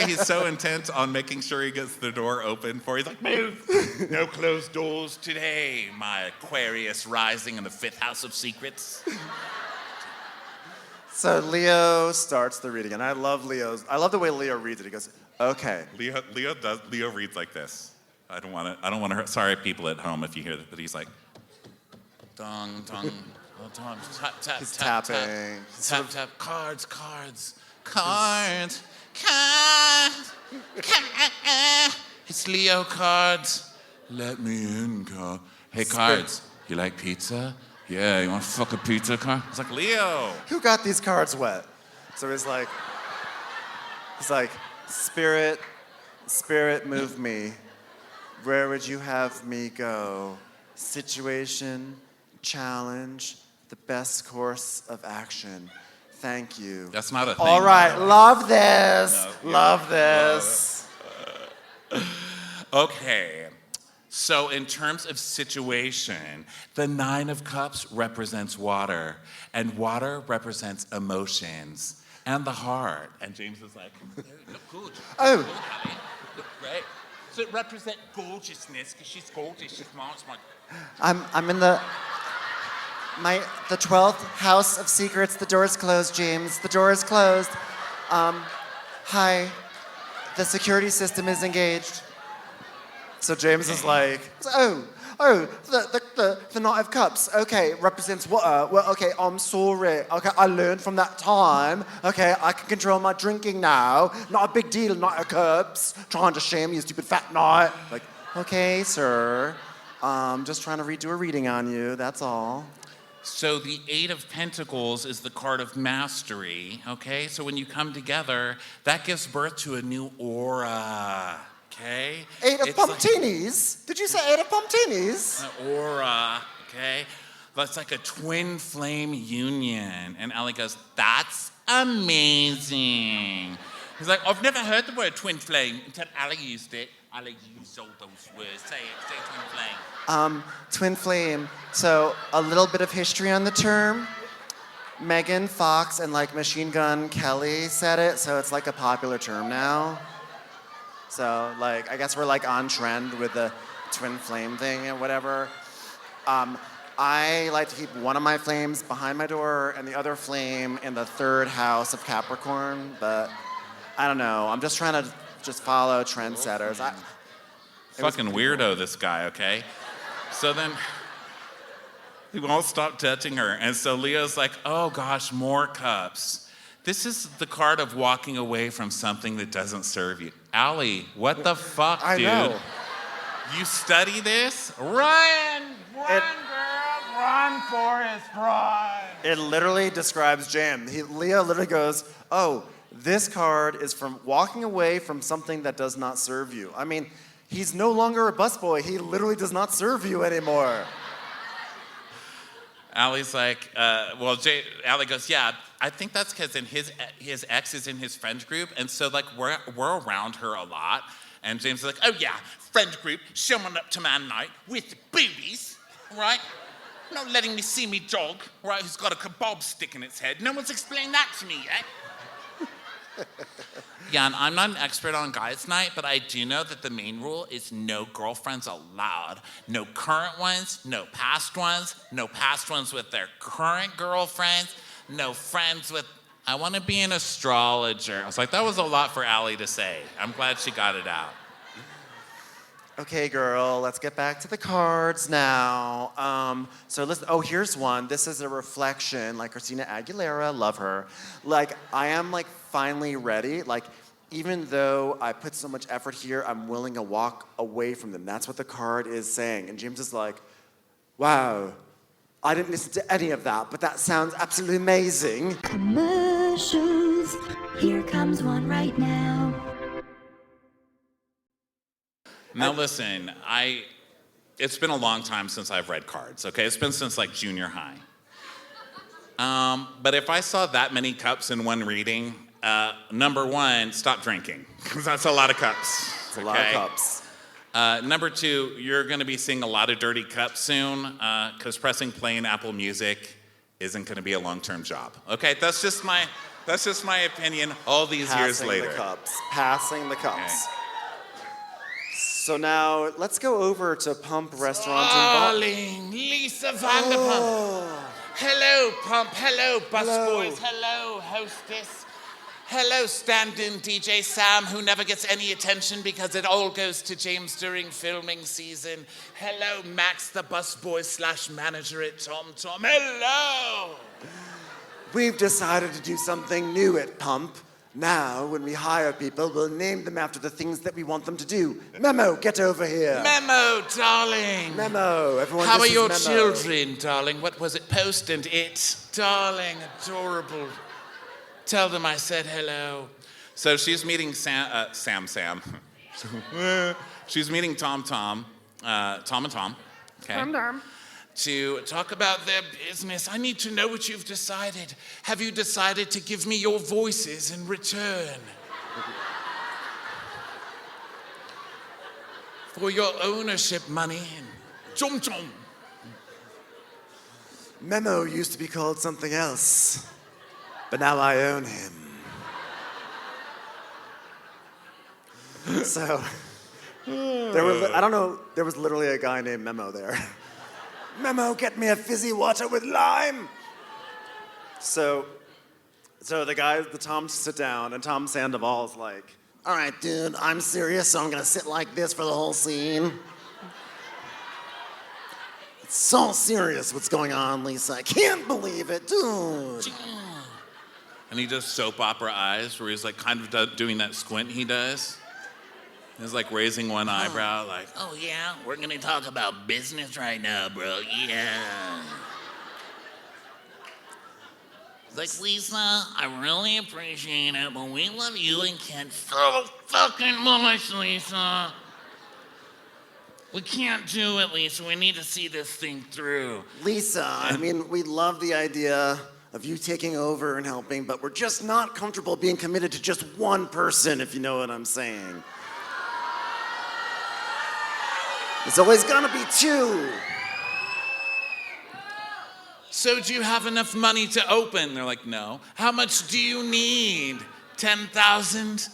he's so intent on making sure he gets the door open for you? He's like, move. No closed doors today, my Aquarius rising in the 5th house of secrets. so Leo starts the reading, and I love the way Leo reads it. He goes, okay. Leo reads like this. I don't want to hurt. Sorry, people at home, if you hear that, but he's like, dong, dong, oh, dong, tap, tap, He's tap, tapping. tap, tap, cards, it's Leo cards. Let me in, card. Hey, cards, you like pizza? Yeah, you want to fuck a pizza card? It's like, Leo. Who got these cards wet? So he's like, spirit, move me. Where would you have me go? Situation, challenge, the best course of action. Thank you. That's not a thing. All right, love this. No, love this. Okay, so in terms of situation, the 9 of Cups represents water, and water represents emotions and the heart. And James is like, look good. Oh. Look, honey. Look great. So it represents gorgeousness, because she's gorgeous, she's smart. I'm in the The 12th house of secrets. The door is closed, James. The door is closed. Hi. The security system is engaged. So James is like, the Knight of Cups. Okay, represents water. Well, okay, I'm sorry. Okay, I learned from that time. Okay, I can control my drinking now. Not a big deal, Knight of Cups. Trying to shame you, stupid fat knight. Like, okay, sir. Just trying to do a reading on you, that's all. So the Eight of Pentacles is the card of mastery, okay? So when you come together, that gives birth to a new aura, okay? Eight of Pumptinis? Did you say Eight of Pumptinis? An aura, okay? That's like a twin flame union. And Allie goes, that's amazing. He's like, I've never heard the word twin flame until Allie used it. Allie used all those words. Say twin flame. Twin flame. So a little bit of history on the term. Megan Fox and like Machine Gun Kelly said it, so it's like a popular term now. So like, I guess we're like on trend with the twin flame thing and whatever. I like to keep one of my flames behind my door and the other flame in the third house of Capricorn, but I don't know. I'm just trying to follow trendsetters. Fucking weirdo, this guy, okay? So then he won't stop touching her. And so Leo's like, oh gosh, more cups. This is the card of walking away from something that doesn't serve you. Allie, what the fuck, dude? I know. You study this? Run, girl, run for his pride. It literally describes Jam. Leo literally goes, oh, this card is from walking away from something that does not serve you. I mean, he's no longer a busboy. He literally does not serve you anymore. Allie's like, Allie goes, yeah, I think that's because his ex is in his friend group, and so like we're around her a lot. And James is like, oh yeah, friend group, showing up to my night with boobies, right? Not letting me see me dog, right, who's got a kebab stick in its head. No one's explained that to me yet. Yeah, and I'm not an expert on guys' night, but I do know that the main rule is no girlfriends allowed. No current ones, no past ones with their current girlfriends, no friends with, I want to be an astrologer. I was like, that was a lot for Allie to say. I'm glad she got it out. Okay, girl, let's get back to the cards now. So listen, here's one. This is a reflection, like Christina Aguilera, love her. Like, I am like finally ready. Like, even though I put so much effort here, I'm willing to walk away from them. That's what the card is saying. And James is like, wow, I didn't listen to any of that, but that sounds absolutely amazing. Commercials. Here comes one right now. Now listen, it's been a long time since I've read cards, okay? It's been since like junior high. But if I saw that many cups in one reading, number one, stop drinking, because that's a lot of cups. It's a lot of cups. Number two, you're gonna be seeing a lot of dirty cups soon, because pressing play in Apple Music isn't gonna be a long-term job. Okay, that's just my opinion all these years later. Passing the cups. Okay. So now, let's go over to Pump Restaurant Darling, Lisa Vanderpump. Oh. Hello, Pump. Hello, busboys. Hello, hostess. Hello, stand-in DJ Sam, who never gets any attention because it all goes to James during filming season. Hello, Max, the busboy / manager at Tom Tom. Hello. We've decided to do something new at Pump. Now, when we hire people, we'll name them after the things that we want them to do. Memo, get over here. Memo, darling. Memo, everyone. How are your children, darling? What was it, Post and It? Darling, adorable. Tell them I said hello. So she's meeting Sam. She's meeting Tom and Tom. Okay. Tom. To talk about their business. I need to know what you've decided. Have you decided to give me your voices in return? For your ownership money and chom chom. Memo used to be called something else, but now I own him. So, there was literally a guy named Memo there. Memo, get me a fizzy water with lime. So the Toms sit down, and Tom Sandoval is like, all right, dude, I'm serious, so I'm gonna sit like this for the whole scene. It's so serious what's going on, Lisa. I can't believe it, dude. And he does soap opera eyes where he's like kind of doing that squint he does. He's like raising one eyebrow like, Oh, yeah? We're gonna talk about business right now, bro. Yeah. It's like, Lisa, I really appreciate it, but we love you and Ken so fucking much, Lisa. We can't do it, Lisa. We need to see this thing through. Lisa, I mean, we love the idea of you taking over and helping, but we're just not comfortable being committed to just one person, if you know what I'm saying. It's always gonna be two. So do you have enough money to open? They're like, no. How much do you need? 10,000?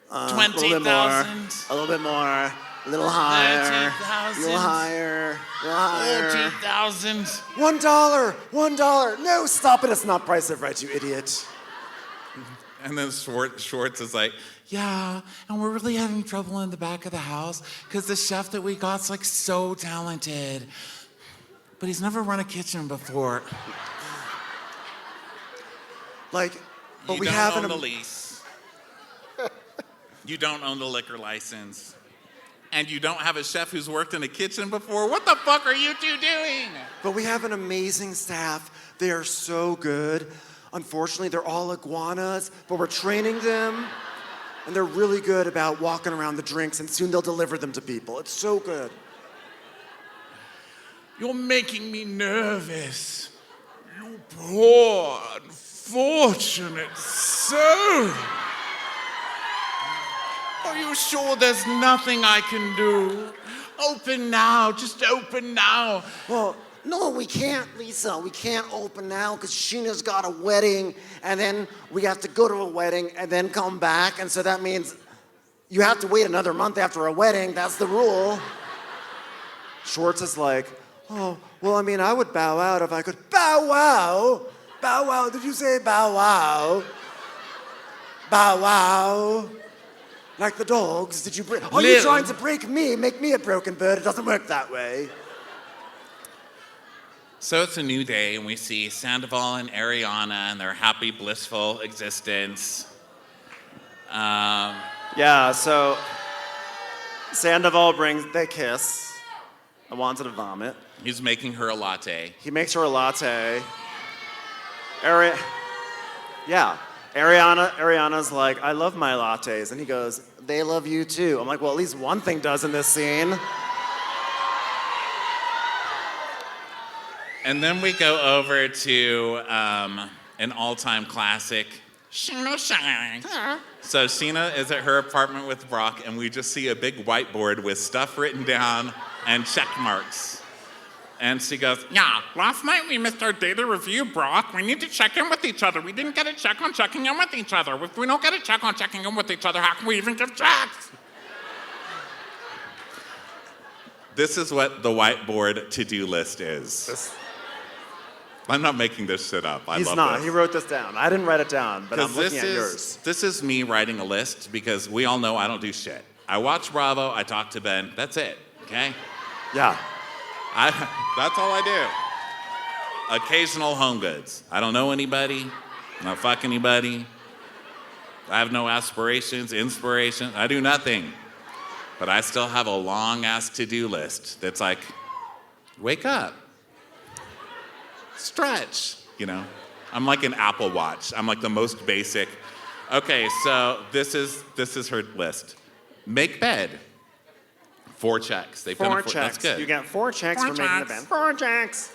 20,000? A little bit more. A little higher. 13,000? A little higher. A little higher. 14,000? $1. No, stop it. It's not Price is Right, you idiot. And then Schwartz is like, yeah, and we're really having trouble in the back of the house because the chef that we got's like so talented, but he's never run a kitchen before. Like, but you we don't have own the lease. You don't own the liquor license. And you don't have a chef who's worked in a kitchen before. What the fuck are you two doing? But we have an amazing staff. They are so good. Unfortunately, they're all iguanas, but we're training them, and they're really good about walking around the drinks, and soon they'll deliver them to people. It's so good. You're making me nervous. You poor, unfortunate soul. Are you sure there's nothing I can do? Open now, just open now. Well, no, we can't, Lisa. We can't open now because Scheana's got a wedding, and then we have to go to a wedding and then come back, and so that means you have to wait another month after a wedding. That's the rule. Schwartz is like, oh, well, I mean, I would bow out if I could. Bow wow? Bow wow? Did you say bow wow? Bow wow? Like the dogs? Did you break? Are you trying to break me? Make me a broken bird? It doesn't work that way. So it's a new day, and we see Sandoval and Ariana and their happy, blissful existence. Yeah, so Sandoval they kiss. I wanted to vomit. He's making her a latte. He makes her a latte. Ariana's like, I love my lattes. And he goes, they love you too. I'm like, well, at least one thing does in this scene. And then we go over to an all-time classic, Scheana Shine. So Scheana is at her apartment with Brock, and we just see a big whiteboard with stuff written down and check marks. And she goes, yeah, last night we missed our data review, Brock. We need to check in with each other. We didn't get a check on checking in with each other. If we don't get a check on checking in with each other, how can we even give checks? This is what the whiteboard to-do list is. I'm not making this shit up. He's not. He wrote this down. I didn't write it down, but I'm looking at yours. This is me writing a list because we all know I don't do shit. I watch Bravo, I talk to Ben, that's it, okay? Yeah. That's all I do. Occasional home goods. I don't know anybody, I don't fuck anybody. I have no aspirations, inspiration, I do nothing. But I still have a long-ass to-do list that's like, wake up. Stretch, you know. I'm like an Apple Watch. I'm like the most basic. Okay, so this is her list. Make bed. 4 checks. They've done 4 checks. checks. That's good. You get 4 checks for making the bed. 4 checks.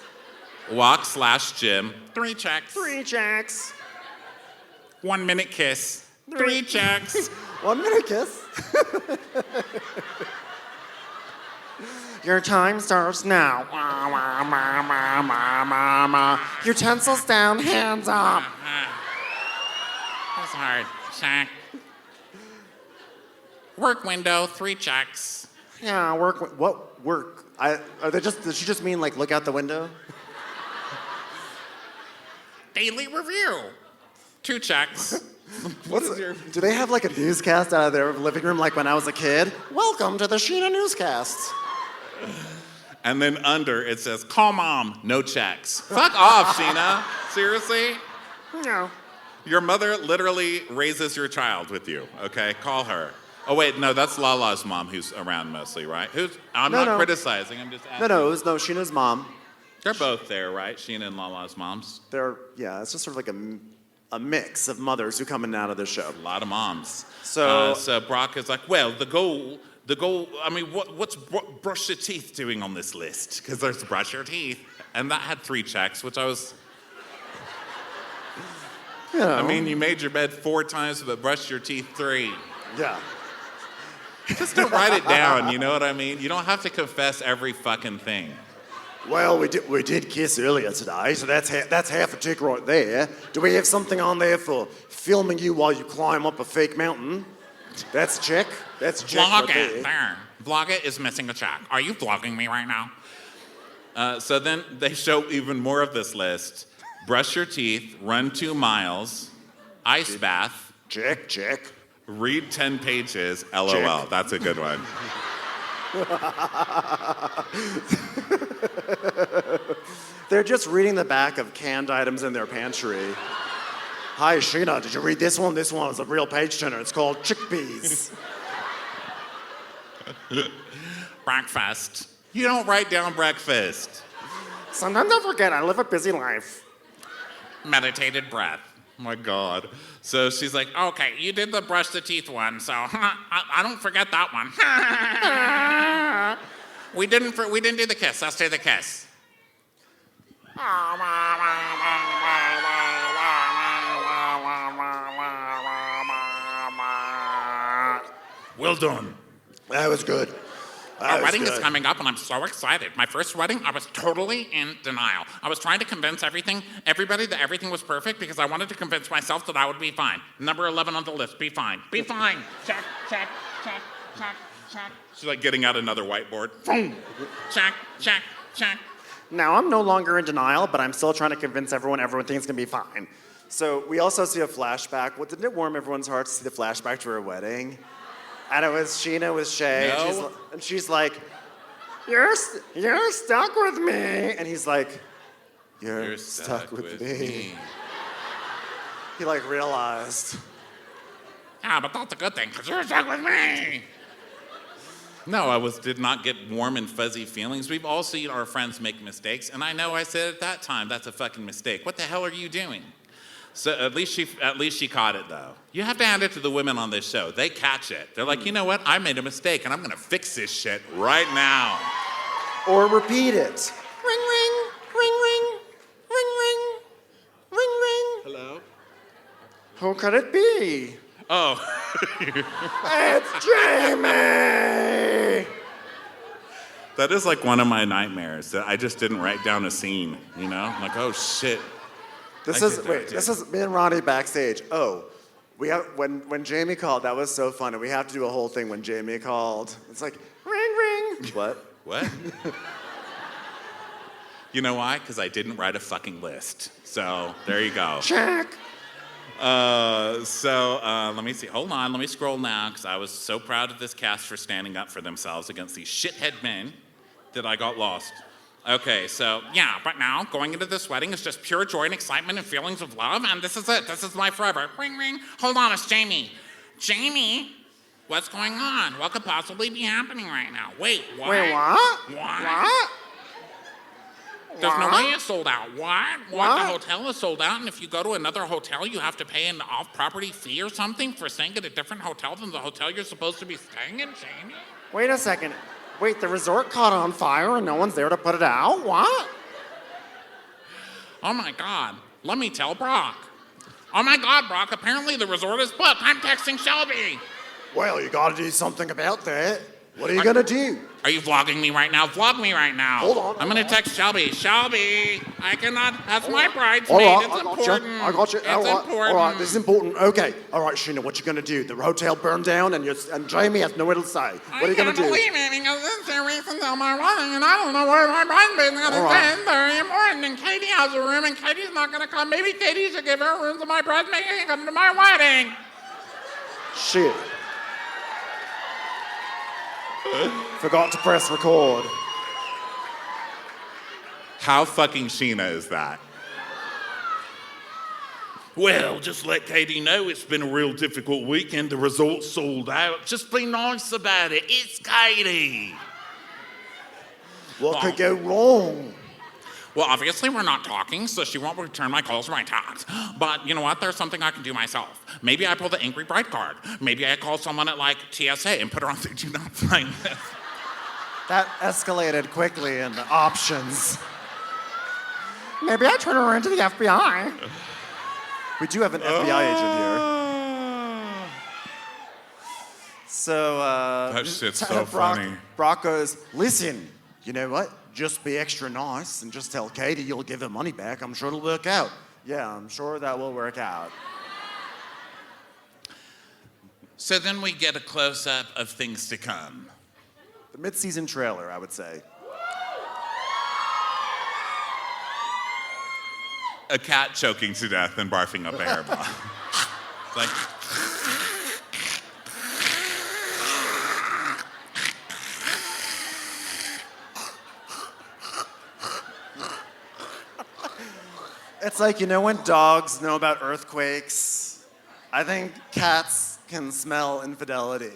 Walk/gym. 3 checks. 3 checks. 1 minute kiss. 3 checks. 1 minute kiss. Your time starts now. Utensils down, hands up. That's hard. Check. Work window, 3 checks. Yeah, work. What work? Does she just mean like look out the window? Daily review. 2 checks. Do they have like a newscast out of their living room like when I was a kid? Welcome to the Scheana newscast. And then under it says, call mom, no checks. Fuck off, Scheana. Seriously? No. Your mother literally raises your child with you, okay? Call her. Oh, wait, no, that's Lala's mom who's around mostly, right? I'm not criticizing, I'm just asking. No, Scheana's mom. They're both there, right? Sheena and Lala's moms. It's just sort of like a mix of mothers who come in and out of the show. A lot of moms. So Brock is like, well, the goal, I mean, what's brush your teeth doing on this list? Because there's brush your teeth. And that had 3 checks, which I was... You know. I mean, you made your bed 4 times, but brushed your teeth 3. Yeah. Just don't write it down, you know what I mean? You don't have to confess every fucking thing. Well, we did kiss earlier today, so that's half a tick right there. Do we have something on there for filming you while you climb up a fake mountain? That's a check. That's a check Vlog right it. there. Vlog it is missing a check. Are you vlogging me right now? So then they show even more of this list. Brush your teeth, run 2 miles, ice bath. Check. Read 10 pages, LOL. Check. That's a good one. They're just reading the back of canned items in their pantry. Hi, Scheana, did you read this one? This one is a real page turner. It's called chickpeas. Breakfast. You don't write down breakfast. Sometimes I forget. I live a busy life. Meditated breath. Oh my God. So she's like, okay, you did the brush the teeth one, so I don't forget that one. we didn't do the kiss. Let's do the kiss. Well done. That was good. Our wedding is coming up, and I'm so excited. My first wedding, I was totally in denial. I was trying to convince everybody that everything was perfect because I wanted to convince myself that I would be fine. Number 11 on the list, be fine. Be fine. Check. She's like getting out another whiteboard. Check. Now, I'm no longer in denial, but I'm still trying to convince everything's gonna be fine. So we also see a flashback. Didn't it warm everyone's hearts to see the flashback to her wedding? And it was Scheana with Shay, No. and she's like, you're stuck with me. And he's like, you're stuck with me. He like realized. Yeah, but that's a good thing, because you're stuck with me. No, I did not get warm and fuzzy feelings. We've all seen our friends make mistakes, and I know I said at that time, that's a fucking mistake. What the hell are you doing? So at least she caught it, though. You have to hand it to the women on this show. They catch it. They're like, you know what? I made a mistake, and I'm going to fix this shit right now. Or repeat it. Ring, ring, ring, ring, ring, ring, ring, ring. Hello? Who could it be? Oh. It's Jamie! That is like one of my nightmares, that I just didn't write down a scene, you know? I'm like, oh, shit. This is me and Ronnie backstage. Oh, when Jamie called, that was so fun, and we have to do a whole thing when Jamie called. It's like, ring, ring. What? You know why? Because I didn't write a fucking list. So, there you go. Check. Let me see. Hold on, let me scroll now, because I was so proud of this cast for standing up for themselves against these shithead men that I got lost. Okay, so, yeah, but now, going into this wedding is just pure joy and excitement and feelings of love, and this is it. This is my forever. Ring, ring. Hold on, it's Jamie. Jamie? What's going on? What could possibly be happening right now? Wait, what? Wait, what? What? There's no way it's sold out. What? The hotel is sold out, and if you go to another hotel, you have to pay an off-property fee or something for staying at a different hotel than the hotel you're supposed to be staying in, Jamie? Wait a second. Wait, the resort caught on fire and no one's there to put it out? What? Oh my God. Let me tell Brock. Oh my God, Brock. Apparently the resort is booked. I'm texting Shelby. Well, you gotta do something about that. What are you gonna do? Are you vlogging me right now? Vlog me right now. Hold on. I'm gonna text Shelby. Shelby, I cannot. That's my bridesmaid. All right, It's I got important. you. I got you. It's All right, important. all right, this is important. Okay. All right, Scheana, what you gonna do? The hotel burned down, and Jamie has nowhere to stay. What are you gonna do? I can't believe it because this is the reason for my wedding, and I don't know where my bridesmaid's gonna All right. stay. It's very important, and Katie has a room, and Katie's not gonna come. Maybe Katie should give her room to my bridesmaid and come to my wedding. Shit. Forgot to press record. How fucking Scheana is that? Well, just let Katie know it's been a real difficult weekend. The resort's sold out. Just be nice about it. It's Katie. What could go wrong? Well, obviously we're not talking, so she won't return my calls or my texts. But you know what? There's something I can do myself. Maybe I pull the angry bride card. Maybe I call someone at like TSA and put her on the do not fly list. That escalated quickly into options. Maybe I turn her into the FBI. We do have an FBI agent here. So, That shit's so funny. Brock goes, listen, you know what? Just be extra nice and just tell Katie you'll give her money back. I'm sure it'll work out. Yeah, I'm sure that will work out. So then we get a close-up of things to come. The mid-season trailer, I would say. A cat choking to death and barfing up a hairball. It's like, It's like, you know when dogs know about earthquakes? I think cats can smell infidelity.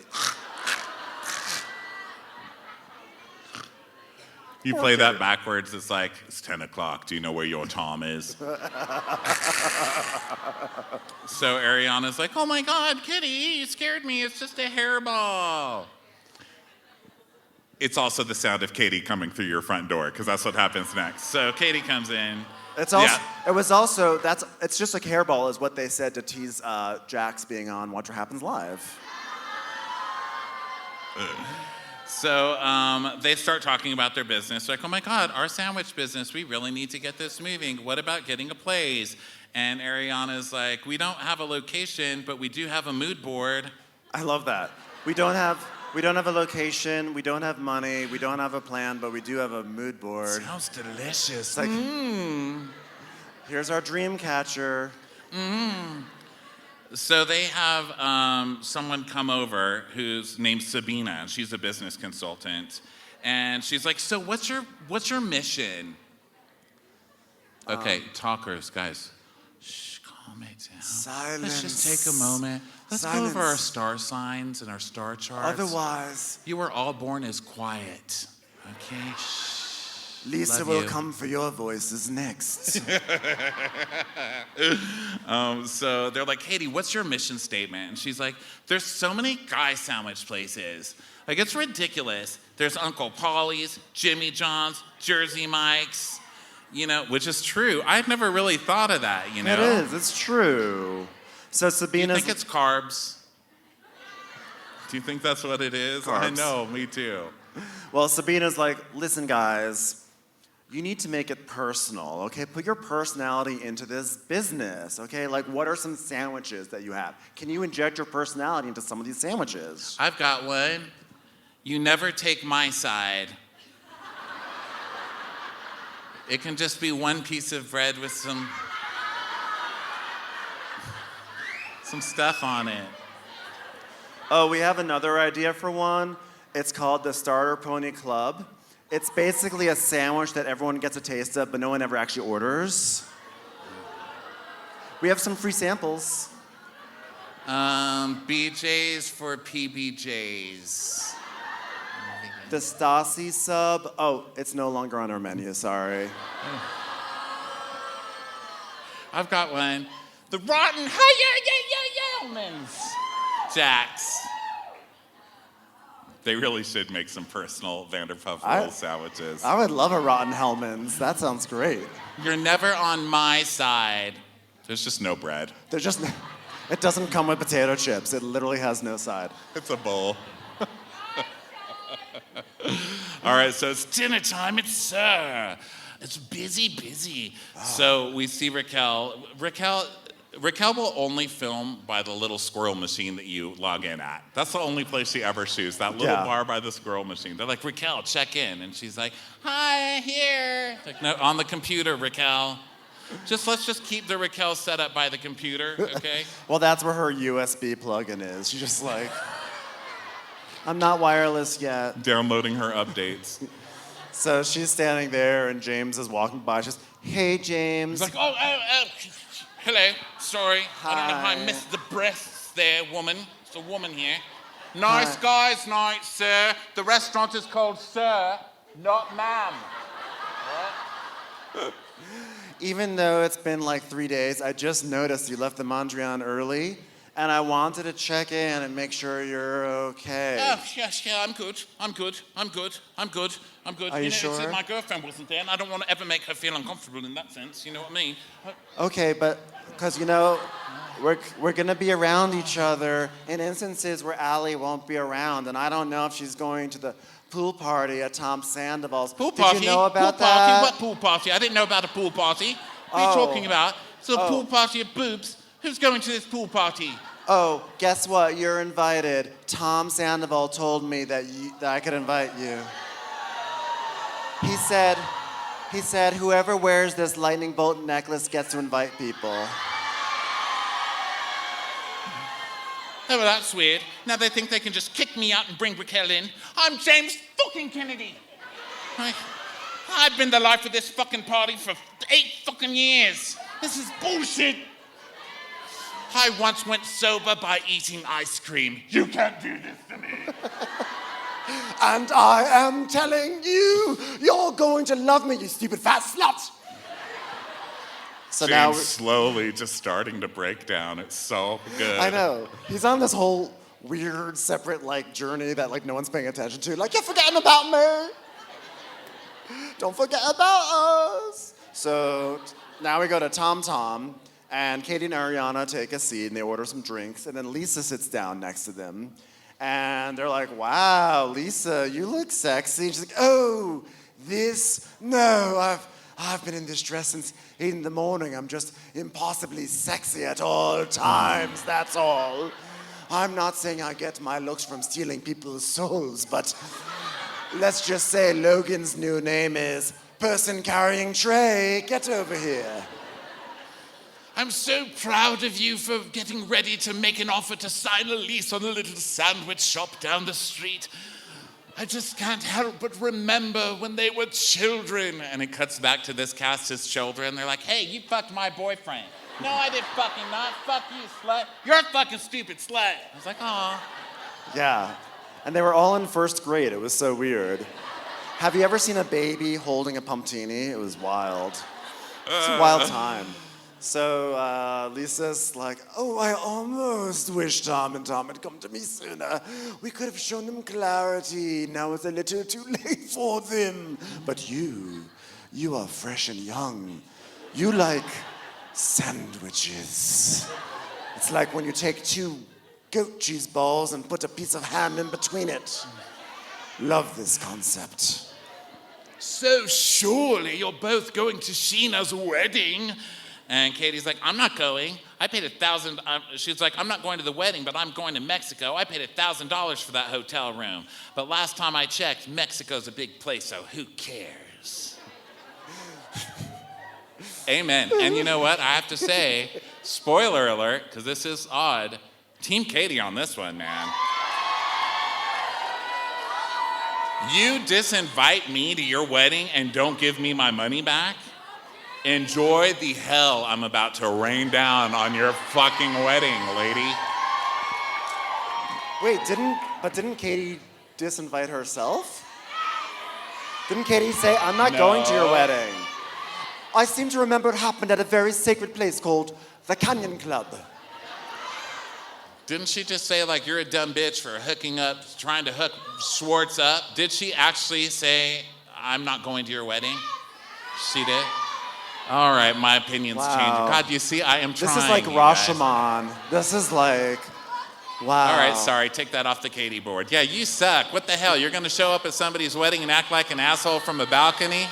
you play that backwards, it's like, it's 10 o'clock. Do you know where your Tom is? So Ariana's like, oh my God, Kitty, you scared me. It's just a hairball. It's also the sound of Katie coming through your front door, because that's what happens next. So Katie comes in. It's just a hairball is what they said to tease Jax being on Watch What Happens Live. So they start talking about their business. Like, oh my God, our sandwich business, we really need to get this moving. What about getting a place? And Ariana's like, we don't have a location, but we do have a mood board. I love that. We don't have a location, we don't have money, we don't have a plan, but we do have a mood board. Sounds delicious. It's like, here's our dream catcher. So they have someone come over who's named Sabina, and she's a business consultant. And she's like, so what's your mission? Okay, talkers, guys. Shh, calm it down. Silence. Let's just take a moment. Let's go over our star signs and our star charts. Otherwise, You were all born as quiet, okay? Shh. Lisa Love will you. come for your voices next. So they're like, Katie, what's your mission statement? And she's like, there's so many guy sandwich places. Like, it's ridiculous. There's Uncle Polly's, Jimmy John's, Jersey Mike's, you know, which is true. I've never really thought of that, you know? It is, it's true. So Do you Sabina's... think it's carbs? Do you think that's what it is? I Carbs. know, me too. Well, Sabina's like, listen, guys, you need to make it personal, okay? Put your personality into this business, okay? Like, what are some sandwiches that you have? Can you inject your personality into some of these sandwiches? I've got one. You never take my side. It can just be one piece of bread with some stuff on it. Oh, we have another idea for one. It's called the Starter Pony Club. It's basically a sandwich that everyone gets a taste of, but no one ever actually orders. We have some free samples. BJ's for PBJs. The Stasi sub. Oh, it's no longer on our menu, sorry. I've got one. The Rotten Hellmans. Jax. They really should make some personal Vanderpump Rules sandwiches. I would love a Rotten Hellman's. That sounds great. You're never on my side. There's just no bread. It doesn't come with potato chips. It literally has no side. It's a bowl. All right, so it's dinner time. It's Sir. It's busy. So we see Raquel. Raquel will only film by the little squirrel machine that you log in at. That's the only place she ever shoots, that little bar by the squirrel machine. They're like, Raquel, check in. And she's like, hi, here. Like, no, on the computer, Raquel. Let's just keep the Raquel set up by the computer, okay? Well, that's where her USB plug-in is. She's just like, I'm not wireless yet. Downloading her updates. So she's standing there, and James is walking by. She's, hey, James. He's like, hello, sorry. Hi. I don't know how I missed the breaths there, woman. It's a woman here. Nice guys night, sir. The restaurant is called Sir, not Ma'am. Even though it's been like 3 days, I just noticed you left the Mondrian early, and I wanted to check in and make sure you're okay. Oh, yes, yeah, I'm good. Are you sure? My girlfriend wasn't there, and I don't want to ever make her feel uncomfortable in that sense, you know what I mean? Okay, but, because, we're going to be around each other in instances where Allie won't be around, and I don't know if she's going to the pool party at Tom Sandoval's. Pool party? Did you know about pool that? Party? What pool party? I didn't know about a pool party. What are you talking about? It's a pool party of boobs. Who's going to this pool party? Oh, guess what? You're invited. Tom Sandoval told me that I could invite you. He said whoever wears this lightning bolt necklace gets to invite people. Oh, well, that's weird. Now they think they can just kick me out and bring Raquel in. I'm James fucking Kennedy. I've been the life of this fucking party for 8 fucking years. This is bullshit. I once went sober by eating ice cream. You can't do this to me. And I am telling you, you're going to love me, you stupid fat slut. So James now slowly just starting to break down. It's so good. I know. He's on this whole weird, separate, journey that, no one's paying attention to. You're forgetting about me. Don't forget about us. So now we go to Tom, and Katie and Ariana take a seat, and they order some drinks, and then Lisa sits down next to them, and they're like, wow, Lisa, you look sexy. And she's like, oh, no, I've been in this dress since 8 in the morning. I'm just impossibly sexy at all times, that's all. I'm not saying I get my looks from stealing people's souls, but let's just say Logan's new name is Person Carrying Tray. Get over here. I'm so proud of you for getting ready to make an offer to sign a lease on a little sandwich shop down the street. I just can't help but remember when they were children. And it cuts back to this cast as children. They're like, hey, you fucked my boyfriend. No, I did fucking not. Fuck you, slut. You're a fucking stupid slut. I was like, aw. Yeah. And they were all in first grade. It was so weird. Have you ever seen a baby holding a pumptini? It was wild. It's a wild time. So Lisa's like, oh, I almost wish Tom and Tom had come to me sooner. We could have shown them clarity. Now it's a little too late for them. But you are fresh and young. You like sandwiches. It's like when you take 2 goat cheese balls and put a piece of ham in between it. Love this concept. So surely you're both going to Scheana's wedding. And Katie's like, I'm not going. I paid $1,000. She's like, I'm not going to the wedding, but I'm going to Mexico. I paid $1,000 for that hotel room. But last time I checked, Mexico's a big place, so who cares? Amen. And you know what? I have to say, spoiler alert, because this is odd, Team Katie on this one, man. You disinvite me to your wedding and don't give me my money back? Enjoy the hell I'm about to rain down on your fucking wedding, lady. Wait, didn't Katie disinvite herself? Didn't Katie say, I'm not going to your wedding? I seem to remember it happened at a very sacred place called the Canyon Club. Didn't she just say, you're a dumb bitch for hooking up, trying to hook Schwartz up? Did she actually say, I'm not going to your wedding? She did? All right, my opinion's changing. God, you see, I am trying. This is like Rashomon. This is like Wow. All right, sorry, take that off the Katie board. Yeah, you suck. What the hell? You're gonna show up at somebody's wedding and act like an asshole from a balcony?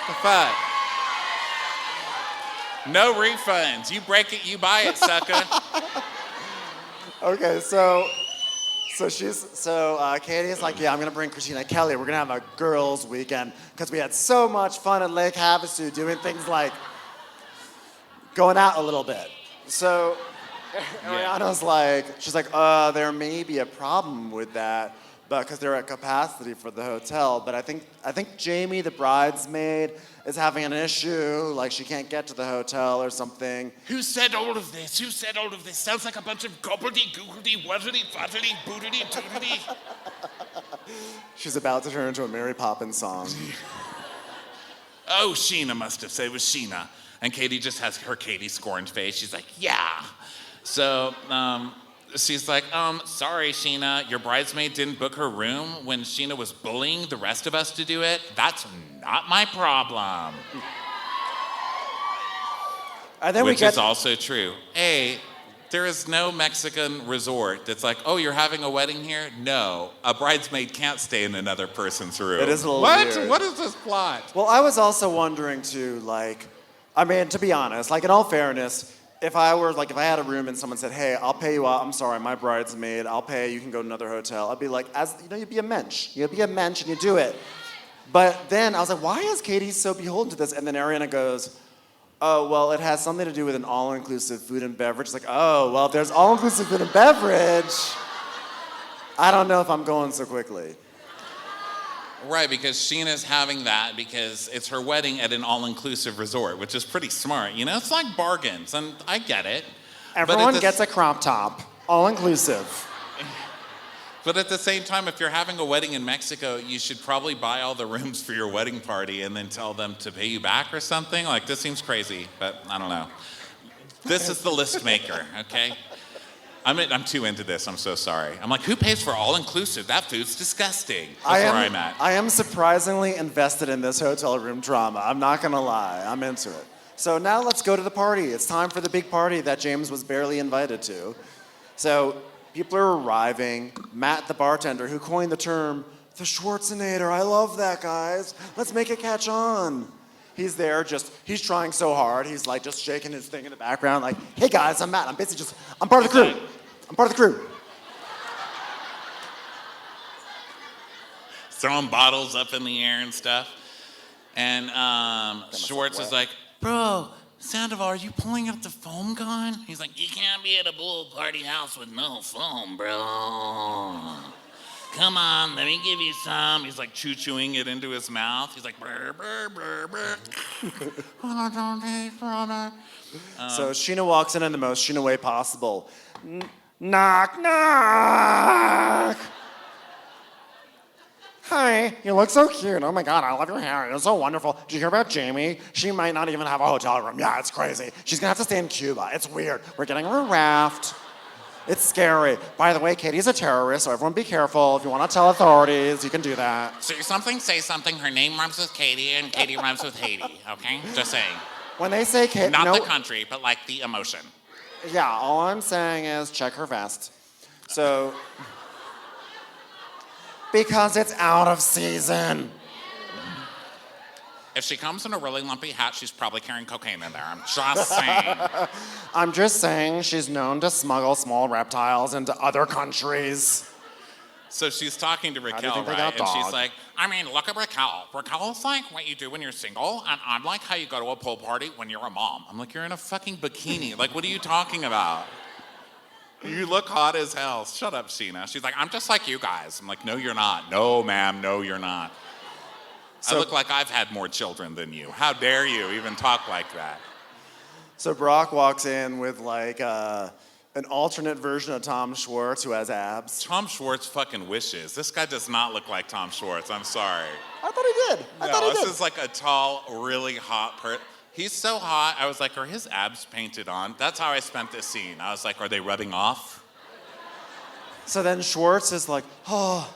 The fuck? No refunds. You break it, you buy it, sucker. Okay, so Katie's like, yeah, I'm gonna bring Christina and Kelly. We're gonna have a girls' weekend because we had so much fun at Lake Havasu doing things like going out a little bit. So Ariana's like, she's like, there may be a problem with that, but because they're at capacity for the hotel. But I think Jamie, the bridesmaid, is having an issue, like she can't get to the hotel or something. Who said all of this? Who said all of this? Sounds like a bunch of gobbledy-googledy, wuddity-fuddity, boodity-doodity. She's about to turn into a Mary Poppins song. Oh, Scheana must have said it was Scheana. And Katie just has her Katie scorned face. She's like, yeah. So she's like, sorry, Scheana, your bridesmaid didn't book her room when Scheana was bullying the rest of us to do it. That's not my problem. And then Which is also true. A, there is no Mexican resort that's like, oh, you're having a wedding here? No, a bridesmaid can't stay in another person's room. It is a little what? weird. What is this plot? Well, I was also wondering too, like, I mean, to be honest, like in all fairness, if I had a room and someone said, hey, I'll pay you out, I'm sorry, my bridesmaid, I'll pay, you can go to another hotel, I'd be like, you'd be a mensch. You'd be a mensch and you do it. But then I was like, why is Katie so beholden to this? And then Ariana goes, oh, well, it has something to do with an all-inclusive food and beverage. It's like, oh, well, if there's all-inclusive food and beverage, I don't know if I'm going so quickly. Right, because Scheana's having that because it's her wedding at an all-inclusive resort, which is pretty smart. You know, it's like bargains, and I get it. Everyone gets a crop top, all-inclusive. But at the same time, if you're having a wedding in Mexico, you should probably buy all the rooms for your wedding party and then tell them to pay you back or something. Like, this seems crazy, but I don't know. This is the list maker, okay? I'm too into this. I'm so sorry. I'm like, who pays for all-inclusive? That food's disgusting. That's where I'm at. I am surprisingly invested in this hotel room drama. I'm not going to lie. I'm into it. So now let's go to the party. It's time for the big party that James was barely invited to. So people are arriving. Matt, the bartender, who coined the term, the Schwarzenator. I love that, guys. Let's make it catch on. He's there he's trying so hard. He's like just shaking his thing in the background like, hey guys, I'm Matt. I'm part of the crew. I'm part of the crew. Throwing bottles up in the air and stuff. And Schwartz is like, bro, Sandoval, are you pulling out the foam gun? He's like, you can't be at a pool party house with no foam, bro. Come on, let me give you some. He's like chewing it into his mouth. He's like, brr, brr, brr, brr. So Scheana walks in the most Scheana way possible. Knock, knock. Hi, you look so cute. Oh my God, I love your hair. It's so wonderful. Did you hear about Jamie? She might not even have a hotel room. Yeah, it's crazy. She's gonna have to stay in Cuba. It's weird. We're getting her a raft. It's scary. By the way, Katie's a terrorist, so everyone be careful. If you want to tell authorities, you can do that. Say something. Her name rhymes with Katie, and Katie rhymes with Haiti, okay? Just saying. When they say Katie... Not the country, but like the emotion. Yeah, all I'm saying is check her vest. So... because it's out of season. If she comes in a really lumpy hat, she's probably carrying cocaine in there. I'm just saying. I'm just saying she's known to smuggle small reptiles into other countries. So she's talking to Raquel, right? And she's like, I mean, look at Raquel. Raquel's like what you do when you're single, and I'm like how you go to a pool party when you're a mom. I'm like, you're in a fucking bikini. Like, what are you talking about? You look hot as hell. Shut up, Scheana. She's like, I'm just like you guys. I'm like, no, you're not. No, ma'am, no, you're not. I look like I've had more children than you. How dare you even talk like that? So Brock walks in with like an alternate version of Tom Schwartz who has abs. Tom Schwartz fucking wishes. This guy does not look like Tom Schwartz. I'm sorry. I thought he did. I thought he did. This is like a tall, really hot person. He's so hot, I was like, are his abs painted on? That's how I spent this scene. I was like, are they rubbing off? So then Schwartz is like, oh,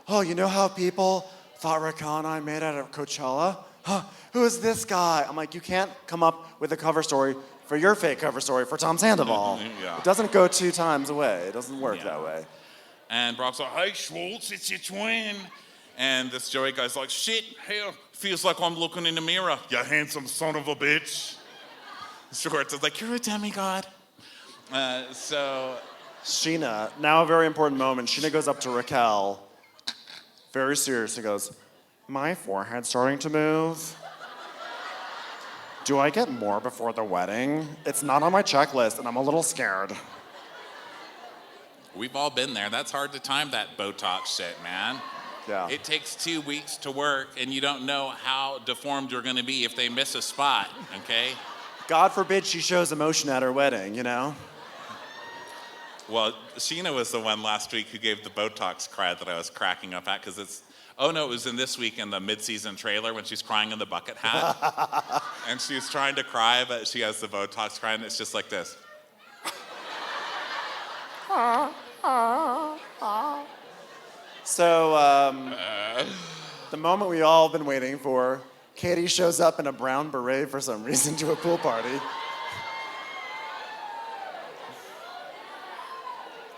you know how people thought Raquel and I made it at Coachella? Huh, who is this guy? I'm like, you can't come up with a cover story for your fake cover story for Tom Sandoval. Yeah. It doesn't go 2 times away. It doesn't work that way. And Brock's like, hey, Schwartz, it's your twin. And this Joey guy's like, shit, hell, feels like I'm looking in the mirror, you handsome son of a bitch. Schwartz is like, you're a demigod. So Scheana, now a very important moment. Scheana goes up to Raquel, very serious, and goes, my forehead's starting to move. Do I get more before the wedding? It's not on my checklist, and I'm a little scared. we've all been there. That's hard to time that Botox shit, man. Yeah. It takes 2 weeks to work, and you don't know how deformed you're going to be if they miss a spot, okay? God forbid she shows emotion at her wedding, you know? Well, Scheana was the one last week who gave the Botox cry that I was cracking up at, because it's, oh no, it was in this week in the mid-season trailer when she's crying in the bucket hat. And she's trying to cry, but she has the Botox cry, and it's just like this. So, the moment we all been waiting for, Katie shows up in a brown beret for some reason to a pool party.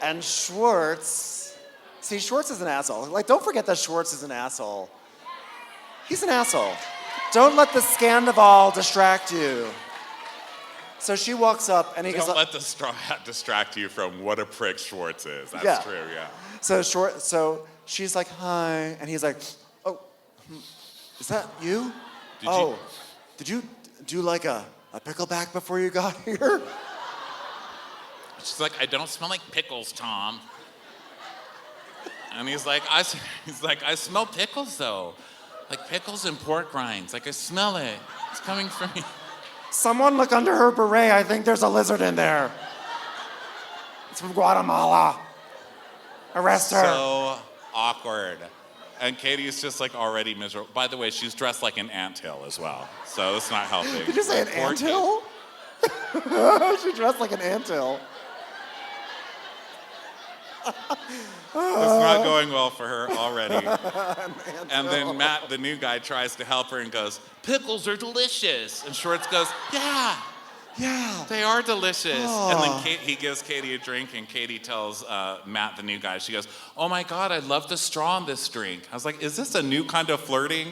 And Schwartz, see, Schwartz is an asshole. Like, don't forget that Schwartz is an asshole. He's an asshole. Don't let the scandal distract you. So she walks up and he goes, Don't let the straw hat distract you from what a prick Schwartz is. That's Yeah. true, yeah. So she's like, hi, and he's like, oh, is that you? Did you do like a pickleback before you got here? She's like, I don't smell like pickles, Tom. And he's like, I smell pickles though. Like pickles and pork rinds. Like I smell it. It's coming from me. Someone look under her beret. I think there's a lizard in there. It's from Guatemala. Arrest her. So awkward. And Katie's just like already miserable. By the way, she's dressed like an anthill as well. So it's not helping. Did you say an Poor anthill? She dressed like an anthill. It's not going well for her already. And then Matt, the new guy, tries to help her and goes, pickles are delicious. And Schwartz goes, yeah, they are delicious. And then he gives Katie a drink, and Katie tells Matt, the new guy, she goes, oh my God, I love the straw in this drink. I was like, is this a new kind of flirting?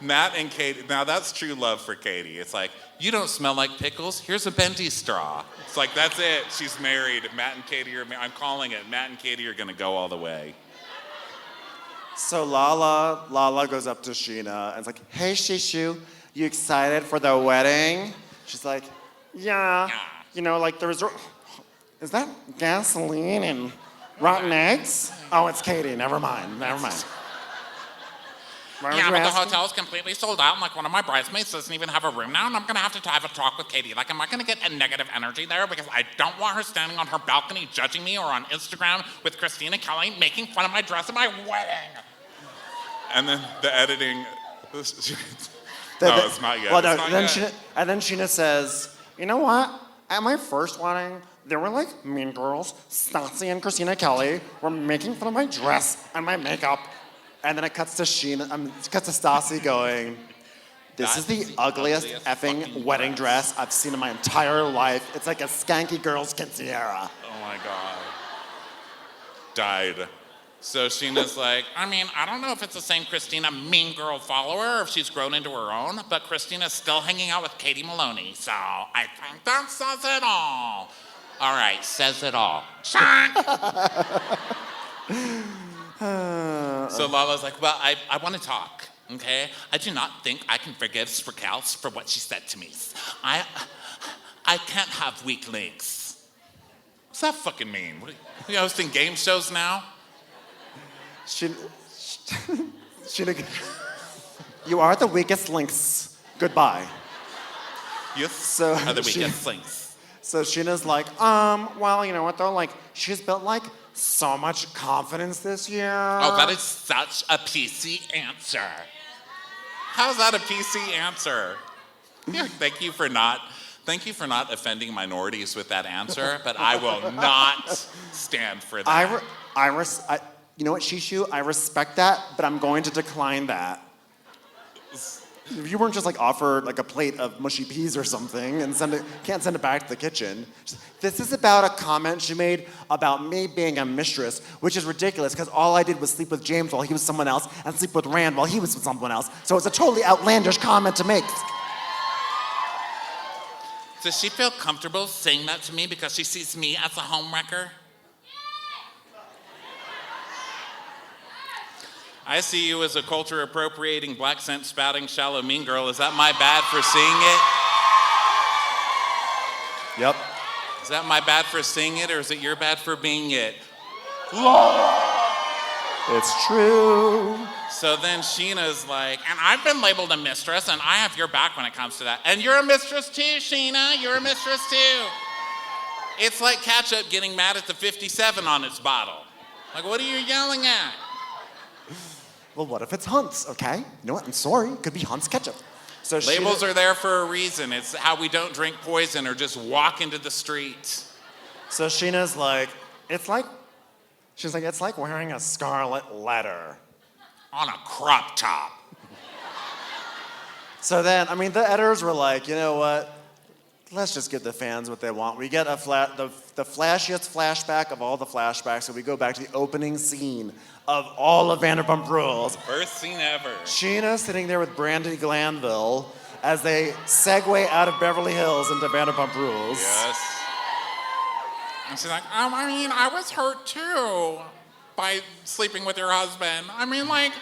Matt and Katie, now that's true love for Katie. It's like, you don't smell like pickles, here's a bendy straw. It's like, that's it, she's married. Matt and Katie are, I'm calling it, Matt and Katie are gonna go all the way. So Lala goes up to Scheana and is like, hey, Shishu, you excited for the wedding? She's like, yeah. You know, like the resort, is that gasoline and rotten eggs? Oh, it's Katie, never mind. Yeah, but the hotel's completely sold out, and like one of my bridesmaids doesn't even have a room now, and I'm gonna have to have a talk with Katie. Like, am I gonna get a negative energy there? Because I don't want her standing on her balcony judging me, or on Instagram with Christina Kelly making fun of my dress at my wedding. And then the editing, no, it's not yet. Well, no, it's not yet. And then Scheana says, you know what? At my first wedding, there were like mean girls. Stassi and Christina Kelly were making fun of my dress and my makeup. And then it cuts to Stassi going, this is the ugliest effing wedding dress I've seen in my entire life. It's like a skanky girl's quinceañera. Oh my God. Died. So Sheena's like, I mean, I don't know if it's the same Christina mean girl follower or if she's grown into her own, but Christina's still hanging out with Katie Maloney, so I think that says it all. All right, says it all. so Lala's like, well, I want to talk, okay? I do not think I can forgive Raquel for what she said to me. I can't have weak links. what's that fucking mean? What, are you hosting game shows now? Scheana, you are the weakest links. Goodbye. Yes, Are the weakest links. So Sheena's like, well, you know what though? Like, she's built like so much confidence this year. Oh, that is such a PC answer. How's that a PC answer? Yeah, thank you for not offending minorities with that answer, but I will not stand for that. you know what, Shishu, I respect that, but I'm going to decline that. If you weren't just like offered like a plate of mushy peas or something and can't send it back to the kitchen. This is about a comment she made about me being a mistress, which is ridiculous because all I did was sleep with James while he was someone else and sleep with Rand while he was with someone else. So it's a totally outlandish comment to make. Does she feel comfortable saying that to me because she sees me as a homewrecker? I see you as a culture appropriating, black scent spouting, shallow mean girl. Is that my bad for seeing it? Yep. Is that my bad for seeing it, or is it your bad for being it? It's true. So then Scheana's like, and I've been labeled a mistress, and I have your back when it comes to that. And you're a mistress too, Scheana. You're a mistress too. It's like ketchup getting mad at the 57 on its bottle. Like, what are you yelling at? Well, what if it's Hunt's, okay? You know what, I'm sorry, it could be Hunt's ketchup. So Labels are there for a reason. It's how we don't drink poison or just walk into the street. So Scheana's like, it's like wearing a scarlet letter. On a crop top. So then, I mean, the editors were like, you know what? Let's just give the fans what they want. We get the flashiest flashback of all the flashbacks, so we go back to the opening scene of all of Vanderpump Rules. First scene ever. Scheana sitting there with Brandy Glanville as they segue out of Beverly Hills into Vanderpump Rules. Yes. And she's like, I mean, I was hurt too by sleeping with your husband. I mean, like,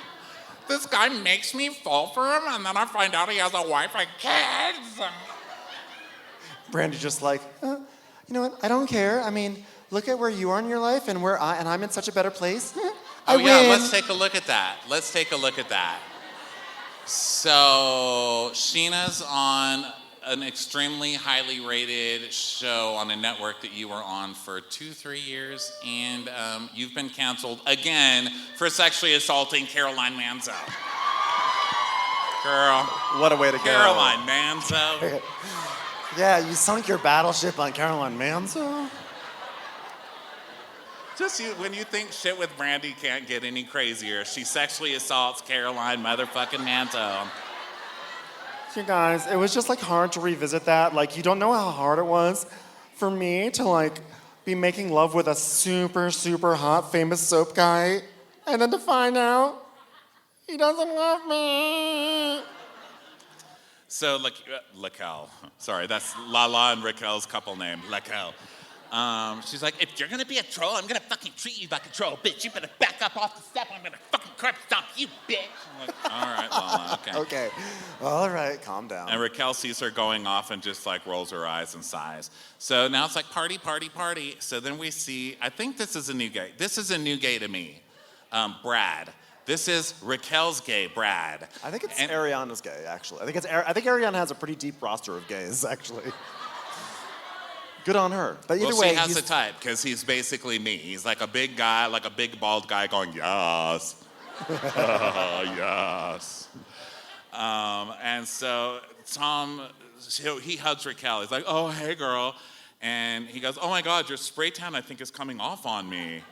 this guy makes me fall for him, and then I find out he has a wife and kids. Brandy just like, you know what? I don't care. I mean, look at where you are in your life and I'm in such a better place. I win. Let's take a look at that. So Scheana's on an extremely highly rated show on a network that you were on for 2-3 years, and you've been canceled again for sexually assaulting Caroline Manzo. Girl. What a way to go. Caroline Manzo. Yeah, you sunk your battleship on Caroline Manzo? Just when you think shit with Brandy can't get any crazier, she sexually assaults Caroline motherfucking Manzo. You guys, it was just like hard to revisit that. Like, you don't know how hard it was for me to like be making love with a super, super hot famous soap guy and then to find out he doesn't love me. So, Raquel, sorry, that's Lala and Raquel's couple name, Raquel. She's like, if you're gonna be a troll, I'm gonna fucking treat you like a troll, bitch. You better back up off the step. I'm gonna fucking curb stomp you, bitch. I'm like, all right, Lala, okay. Okay, all right, calm down. And Raquel sees her going off and just like rolls her eyes and sighs. So now it's like party, party, party. So then we see, I think this is a new gay. This is a new gay to me, Brad. This is Raquel's gay, Brad. I think it's Ariana's gay, actually. I think Ariana has a pretty deep roster of gays, actually. Good on her. But either way, she has a type because he's basically me. He's like a big guy, like a big bald guy going, yes. Yes. And so Tom, he hugs Raquel. He's like, oh, hey, girl. And he goes, oh, my God, your spray tan, I think, is coming off on me.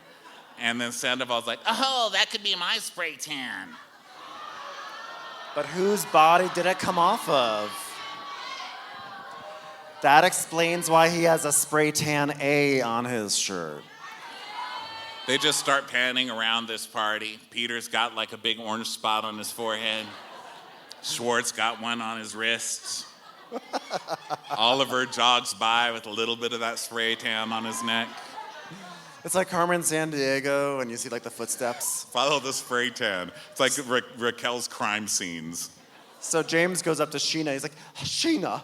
And then Sandoval's like, oh, that could be my spray tan. But whose body did it come off of? That explains why he has a spray tan A on his shirt. They just start panning around this party. Peter's got like a big orange spot on his forehead. Schwartz got one on his wrists. Oliver jogs by with a little bit of that spray tan on his neck. It's like Carmen Sandiego, and you see like the footsteps. Follow the spray tan. It's like Raquel's crime scenes. So James goes up to Scheana. He's like, Scheana,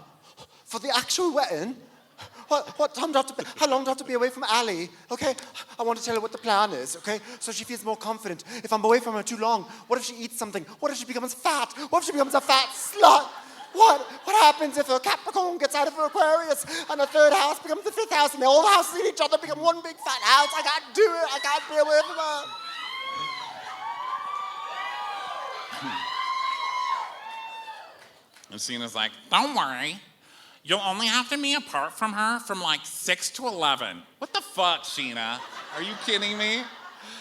for the actual wedding, what time do I have to be, how long do I have to be away from Ali? Okay, I want to tell her what the plan is, okay? So she feels more confident. If I'm away from her too long, what if she eats something? What if she becomes fat? What if she becomes a fat slut? What happens if a Capricorn gets out of her Aquarius and the third house becomes the fifth house and the all houses eat each other, become one big fat house? I can't do it. I can't be away from her. And Scheana's like, don't worry. You'll only have to be apart from her from like 6 to 11. What the fuck, Scheana? Are you kidding me?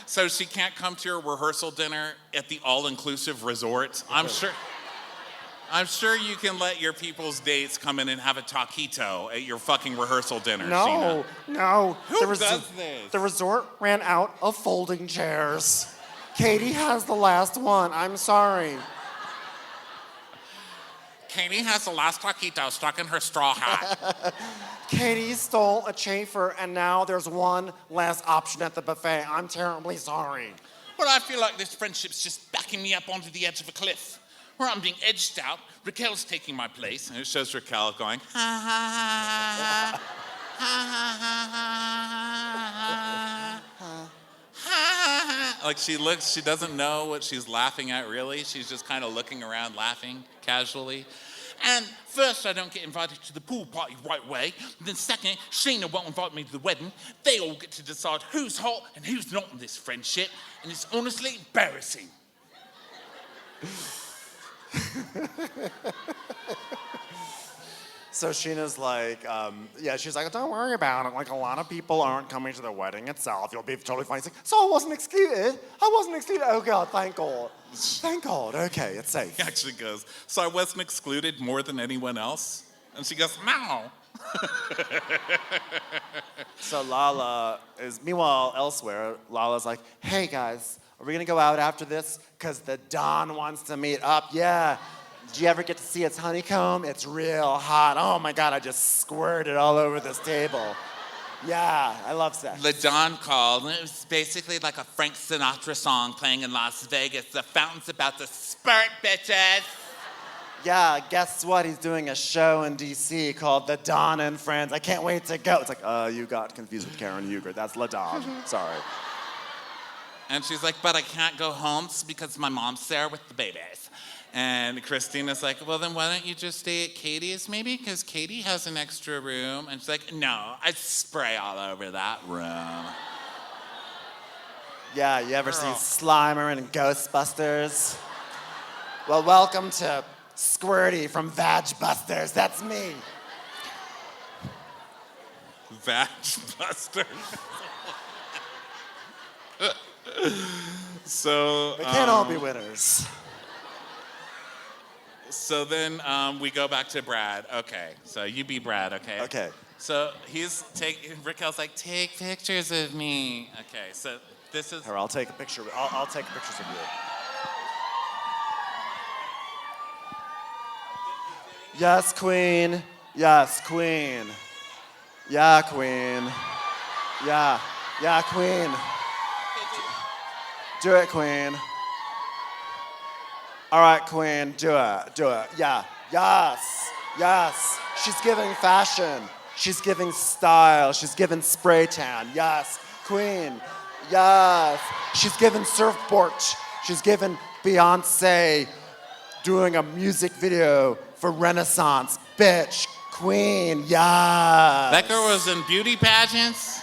So she can't come to your rehearsal dinner at the all-inclusive resort. I'm sure you can let your people's dates come in and have a taquito at your fucking rehearsal dinner, Scheana. No. Who does this? The resort ran out of folding chairs. Katie has the last one. I'm sorry. Katie has the last taquito stuck in her straw hat. Katie stole a chafer, and now there's one last option at the buffet. I'm terribly sorry. Well, I feel like this friendship's just backing me up onto the edge of a cliff, where I'm being edged out. Raquel's taking my place. And it shows Raquel going, ha, ha, ha, ha, ha, ha, ha, ha. Like she doesn't know what she's laughing at, really. She's just kind of looking around, laughing casually. And first, I don't get invited to the pool party right away. Then second, Scheana won't invite me to the wedding. They all get to decide who's hot and who's not in this friendship. And it's honestly embarrassing. So Sheena's like, she's like, don't worry about it. Like, a lot of people aren't coming to the wedding itself. You'll be totally fine. He's like, so I wasn't excluded? Oh, God, thank God. Thank God. Okay, it's safe. He actually goes, so I wasn't excluded more than anyone else? And she goes, no. So Lala is, meanwhile, elsewhere, Lala's like, hey, guys, are we going to go out after this? Because the Don wants to meet up. Yeah. Did you ever get to see its honeycomb? It's real hot. Oh my God, I just squirted all over this table. Yeah, I love sex. The Don called, and it was basically like a Frank Sinatra song playing in Las Vegas. The fountain's about to spurt, bitches. Yeah, guess what? He's doing a show in DC called The Don and Friends. I can't wait to go. It's like, you got confused with Karen Huger. That's La Don. Sorry. And she's like, but I can't go home because my mom's there with the babies. And Christina's like, well, then why don't you just stay at Katie's maybe? Because Katie has an extra room. And she's like, no, I spray all over that room. Yeah, you ever see Slimer in Ghostbusters? Well, welcome to Squirty from Vag-Busters. That's me. Vag-Buster. So They can't all be winners. So then we go back to Brad. Okay, so you be Brad, okay? Okay. So Raquel's like, take pictures of me. Okay, so this is... Here, I'll take a picture. I'll take pictures of you. Yes, queen. Yes, queen. Yeah, queen. Yeah. Yeah, queen. Do it, queen. All right, queen, do it. Yeah, yes. She's giving fashion. She's giving style. She's giving spray tan. Yes, queen. Yes. She's giving surfboard. She's giving Beyonce doing a music video for Renaissance. Bitch, queen, yes. That girl was in beauty pageants?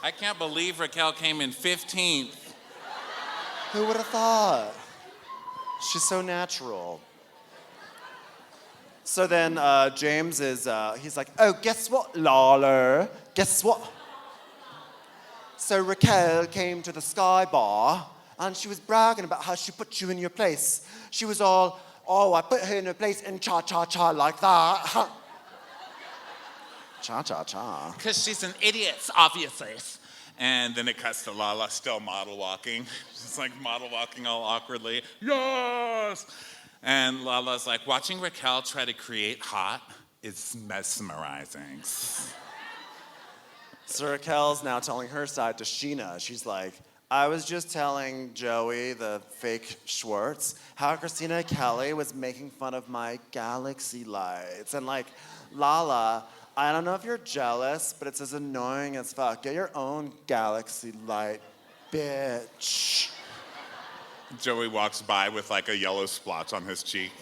I can't believe Raquel came in 15th. Who would have thought? She's so natural. So then James is, he's like, oh, guess what, Lala? Guess what? So Raquel came to the Sky Bar and she was bragging about how she put you in your place. She was all, oh, I put her in her place and cha-cha-cha like that. Cha-cha-cha. Because she's an idiot, obviously. And then it cuts to Lala still model walking. She's like model walking all awkwardly. Yes! And Lala's like, watching Raquel try to create hot is mesmerizing. So Raquel's now telling her side to Scheana. She's like, I was just telling Joey, the fake Schwartz, how Christina Kelly was making fun of my galaxy lights. And like, Lala, I don't know if you're jealous, but it's as annoying as fuck. Get your own galaxy light, bitch. Joey walks by with like a yellow splotch on his cheek.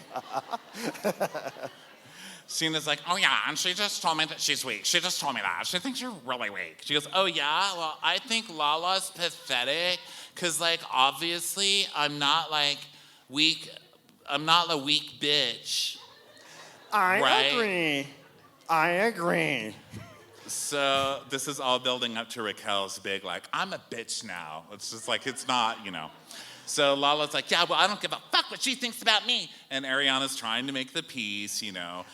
Scheana's like, oh yeah, and she just told me that she's weak. She just told me that. She thinks you're really weak. She goes, oh yeah? Well, I think Lala's pathetic, because like, obviously, I'm not like weak. I'm not a weak bitch. I agree. So this is all building up to Raquel's big, like, I'm a bitch now. It's just like, it's not, So Lala's like, yeah, well, I don't give a fuck what she thinks about me. And Ariana's trying to make the peace,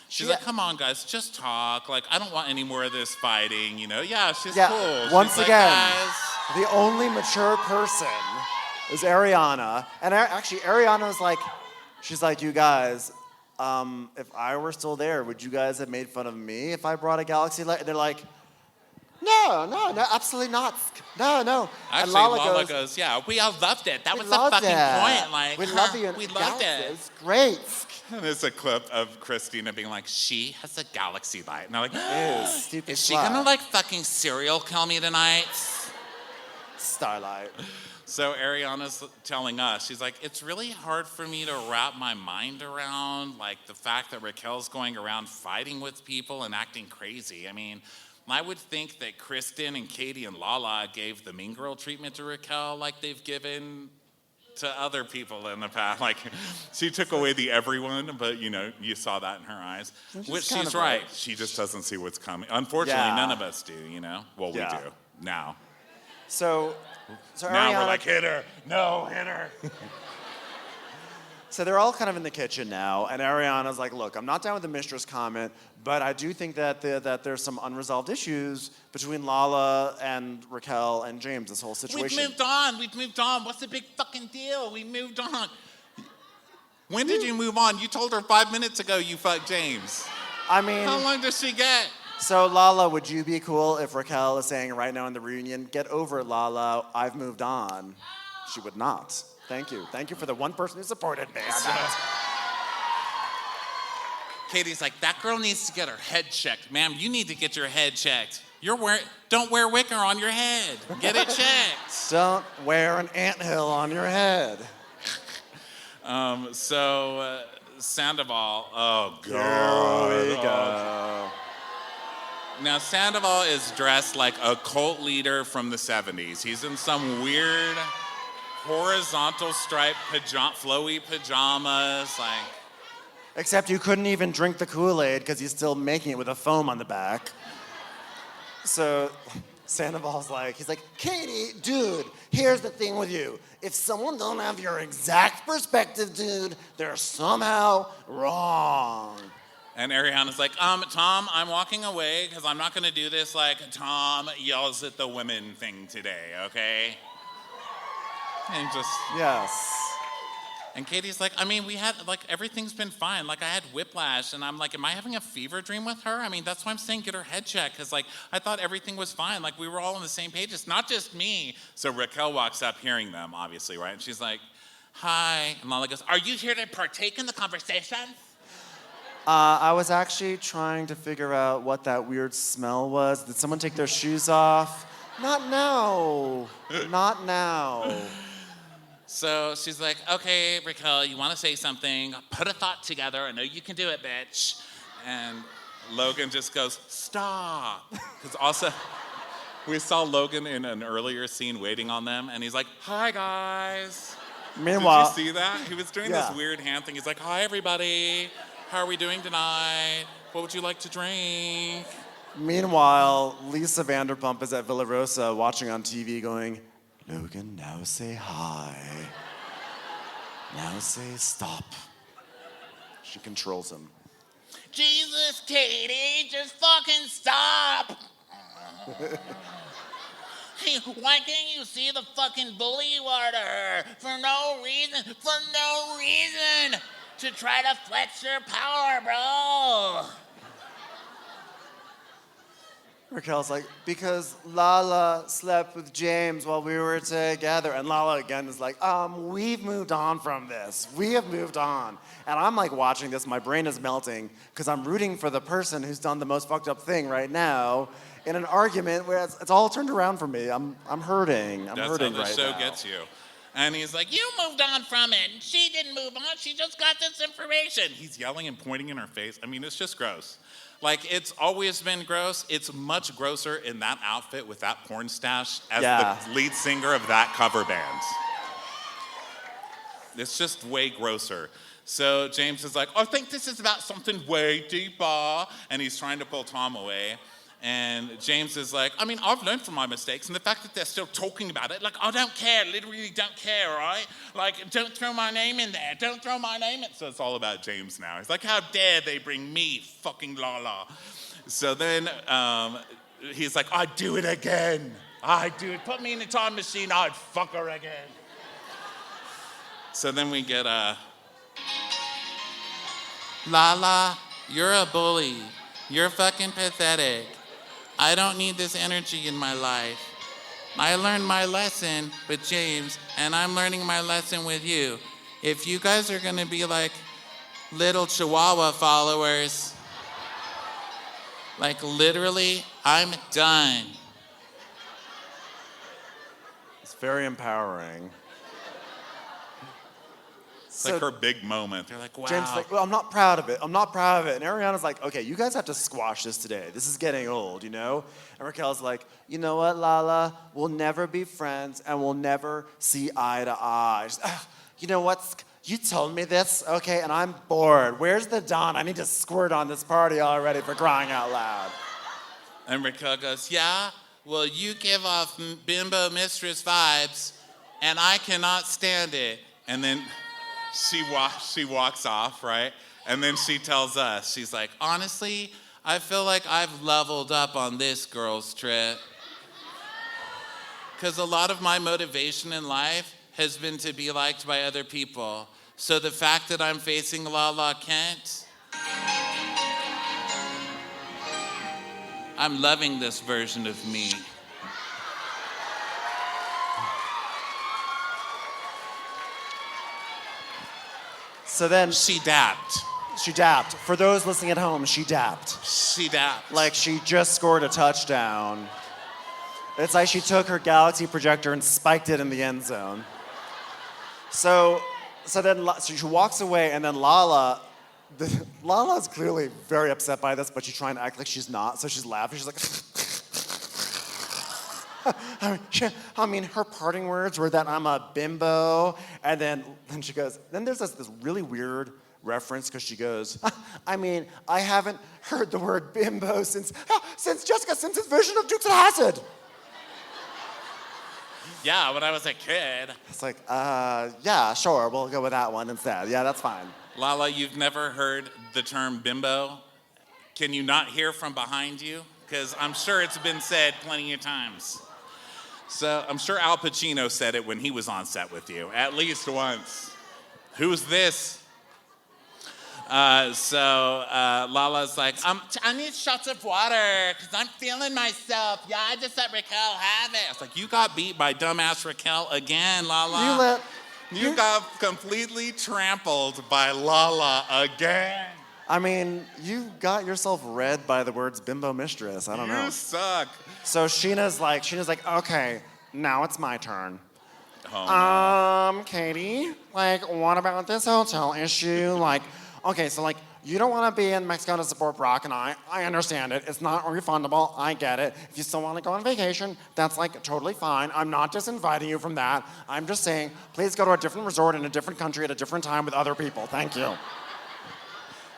She's like, come on, guys, just talk. Like, I don't want any more of this fighting, Yeah, she's cool. Once She's like, again, guys. the only mature person is Ariana. And actually, Ariana's like, she's like, you guys, if I were still there, would you guys have made fun of me if I brought a galaxy light? And they're like, no, absolutely not. No. Actually, and Lala goes, yeah, we all loved it. That was the fucking point. Like, we love you. We loved it. It was great. And there's a clip of Christina being like, she has a galaxy light. And I'm like, Ew, stupid is she slut. gonna like fucking serial kill me tonight? Starlight. So Ariana's telling us, she's like, it's really hard for me to wrap my mind around like the fact that Raquel's going around fighting with people and acting crazy. I mean, I would think that Kristen and Katie and Lala gave the mean girl treatment to Raquel like they've given to other people in the past. Like, she took away the everyone, but you saw that in her eyes. Which she's right. She just doesn't see what's coming. Unfortunately, none of us do, Well, we do now. So now Ariana, we're like, hit her. No, hit her. So they're all kind of in the kitchen now, and Ariana's like, look, I'm not down with the mistress comment, but I do think that there's some unresolved issues between Lala and Raquel and James, this whole situation. We've moved on. What's the big fucking deal? We moved on. When did you move on? You told her 5 minutes ago you fucked James. I mean... How long does she get? So Lala, would you be cool if Raquel is saying right now in the reunion, get over it, Lala, I've moved on? She would not. Thank you. Thank you for the one person who supported me. Katie's like, that girl needs to get her head checked. Ma'am, you need to get your head checked. Don't wear wicker on your head. Get it checked. Don't wear an anthill on your head. Sandoval, oh God. Here we go. Now, Sandoval is dressed like a cult leader from the 70s. He's in some weird horizontal striped flowy pajamas, like... Except you couldn't even drink the Kool-Aid because he's still making it with a foam on the back. So Sandoval's like, he's like, Katie, dude, here's the thing with you. If someone don't have your exact perspective, dude, they're somehow wrong. And Ariana's like, Tom, I'm walking away because I'm not going to do this like Tom yells at the women thing today, okay? And Yes. And Katie's like, I mean, we had, like, everything's been fine. Like, I had whiplash, and I'm like, am I having a fever dream with her? I mean, that's why I'm saying get her head checked, because, like, I thought everything was fine. Like, we were all on the same page. It's not just me. So Raquel walks up hearing them, obviously, right? And she's like, hi. And Lala goes, are you here to partake in the conversation? I was actually trying to figure out what that weird smell was. Did someone take their shoes off? Not now. Not now. So she's like, okay, Raquel, you want to say something? Put a thought together. I know you can do it, bitch. And Logan just goes, stop. Because also, we saw Logan in an earlier scene waiting on them, and he's like, hi, guys. Meanwhile, did you see that? He was doing this weird hand thing. He's like, hi, everybody. How are we doing tonight? What would you like to drink? Meanwhile, Lisa Vanderpump is at Villa Rosa watching on TV going, Logan, now say hi. Now say stop. She controls him. Jesus, Katie, just fucking stop. Hey, why can't you see the fucking bully you are to her? For no reason. To try to flex your power, bro. Raquel's like, because Lala slept with James while we were together. And Lala again is like, we've moved on from this. We have moved on. And I'm like watching this, my brain is melting, because I'm rooting for the person who's done the most fucked up thing right now in an argument where it's all turned around for me. I'm hurting. I'm hurting right now. That's how the show gets you. And he's like, you moved on from it. She didn't move on. She just got this information. He's yelling and pointing in her face. I mean, it's just gross. Like, it's always been gross. It's much grosser in that outfit with that porn stash as the lead singer of that cover band. It's just way grosser. So James is like, I think this is about something way deeper. And he's trying to pull Tom away. And James is like, I mean, I've learned from my mistakes, and the fact that they're still talking about it, like, I don't care, literally don't care, all right? Like, don't throw my name in there, don't throw my name in. So it's all about James now. He's like, how dare they bring me, fucking Lala. So then he's like, I'd do it again. I'd do it. Put me in a time machine, I'd fuck her again. So then we get Lala, you're a bully. You're fucking pathetic. I don't need this energy in my life. I learned my lesson with James, and I'm learning my lesson with you. If you guys are gonna be like little Chihuahua followers, like literally, I'm done. It's very empowering. It's like her big moment. They're like, wow. James is like, well, I'm not proud of it. I'm not proud of it. And Ariana's like, okay, you guys have to squash this today. This is getting old, you know? And Raquel's like, you know what, Lala? We'll never be friends and we'll never see eye to eye. She's, you know what? You told me this, okay, and I'm bored. Where's the dawn? I need to squirt on this party already, for crying out loud. And Raquel goes, yeah, well, you give off bimbo mistress vibes, and I cannot stand it. And then she walks off, right? And then she tells us, she's like, honestly, I feel like I've leveled up on this girl's trip. Because a lot of my motivation in life has been to be liked by other people. So the fact that I'm facing Lala Kent, I'm loving this version of me. So then She dapped. she dapped. For those listening at home, she dapped. She dapped. Like she just scored a touchdown. It's like she took her galaxy projector and spiked it in the end zone. So then she walks away, and then Lala's clearly very upset by this, but she's trying to act like she's not. So she's laughing. She's like, I mean, her parting words were that I'm a bimbo, and then she goes. Then there's this really weird reference because she goes, I mean, I haven't heard the word bimbo since Jessica Simpson's version of Dukes of Hazzard. Yeah, when I was a kid. It's like, yeah, sure, we'll go with that one instead. Yeah, that's fine. Lala, you've never heard the term bimbo? Can you not hear from behind you? Because I'm sure it's been said plenty of times. So I'm sure Al Pacino said it when he was on set with you, at least once. Who's this? Lala's like, I need shots of water because I'm feeling myself. Yeah, I just let Raquel have it. I was like, you got beat by dumbass Raquel again, Lala. You got completely trampled by Lala again. I mean, you got yourself read by the words bimbo mistress. I don't know. You suck. So Scheana's like, okay, now it's my turn. Oh, Katie, like, what about this hotel issue? Like, okay, so like, you don't want to be in Mexico to support Brock and I understand it. It's not refundable. I get it. If you still want to go on vacation, that's like totally fine. I'm not disinviting you from that. I'm just saying, please go to a different resort in a different country at a different time with other people. Thank you.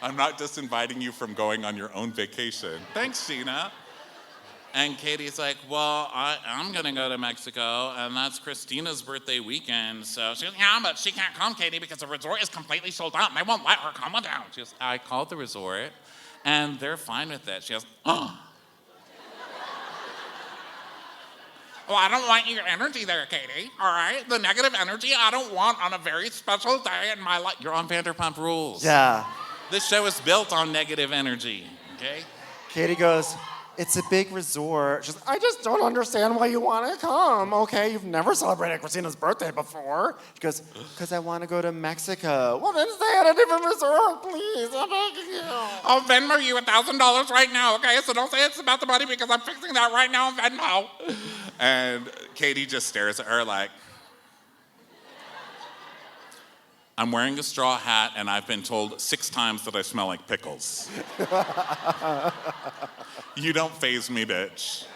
I'm not disinviting you from going on your own vacation. Thanks, Scheana. And Katie's like, well, I'm going to go to Mexico, and that's Christina's birthday weekend. So she goes, yeah, but she can't come, Katie, because the resort is completely sold out, and they won't let her come down. She goes, I called the resort, and they're fine with it. She goes, oh. Well, I don't want your energy there, Katie, all right? The negative energy I don't want on a very special day in my life. You're on Vanderpump Rules. Yeah. This show is built on negative energy, okay? Katie goes, it's a big resort. She's like, I just don't understand why you want to come. Okay, you've never celebrated Christina's birthday before. She goes, because I want to go to Mexico. Well, then stay at a different resort, please. I'm begging you. I'll Venmo you $1,000 right now, okay? So don't say it's about the money because I'm fixing that right now on Venmo. And Katie just stares at her like, I'm wearing a straw hat and I've been told 6 times that I smell like pickles. You don't faze me, bitch.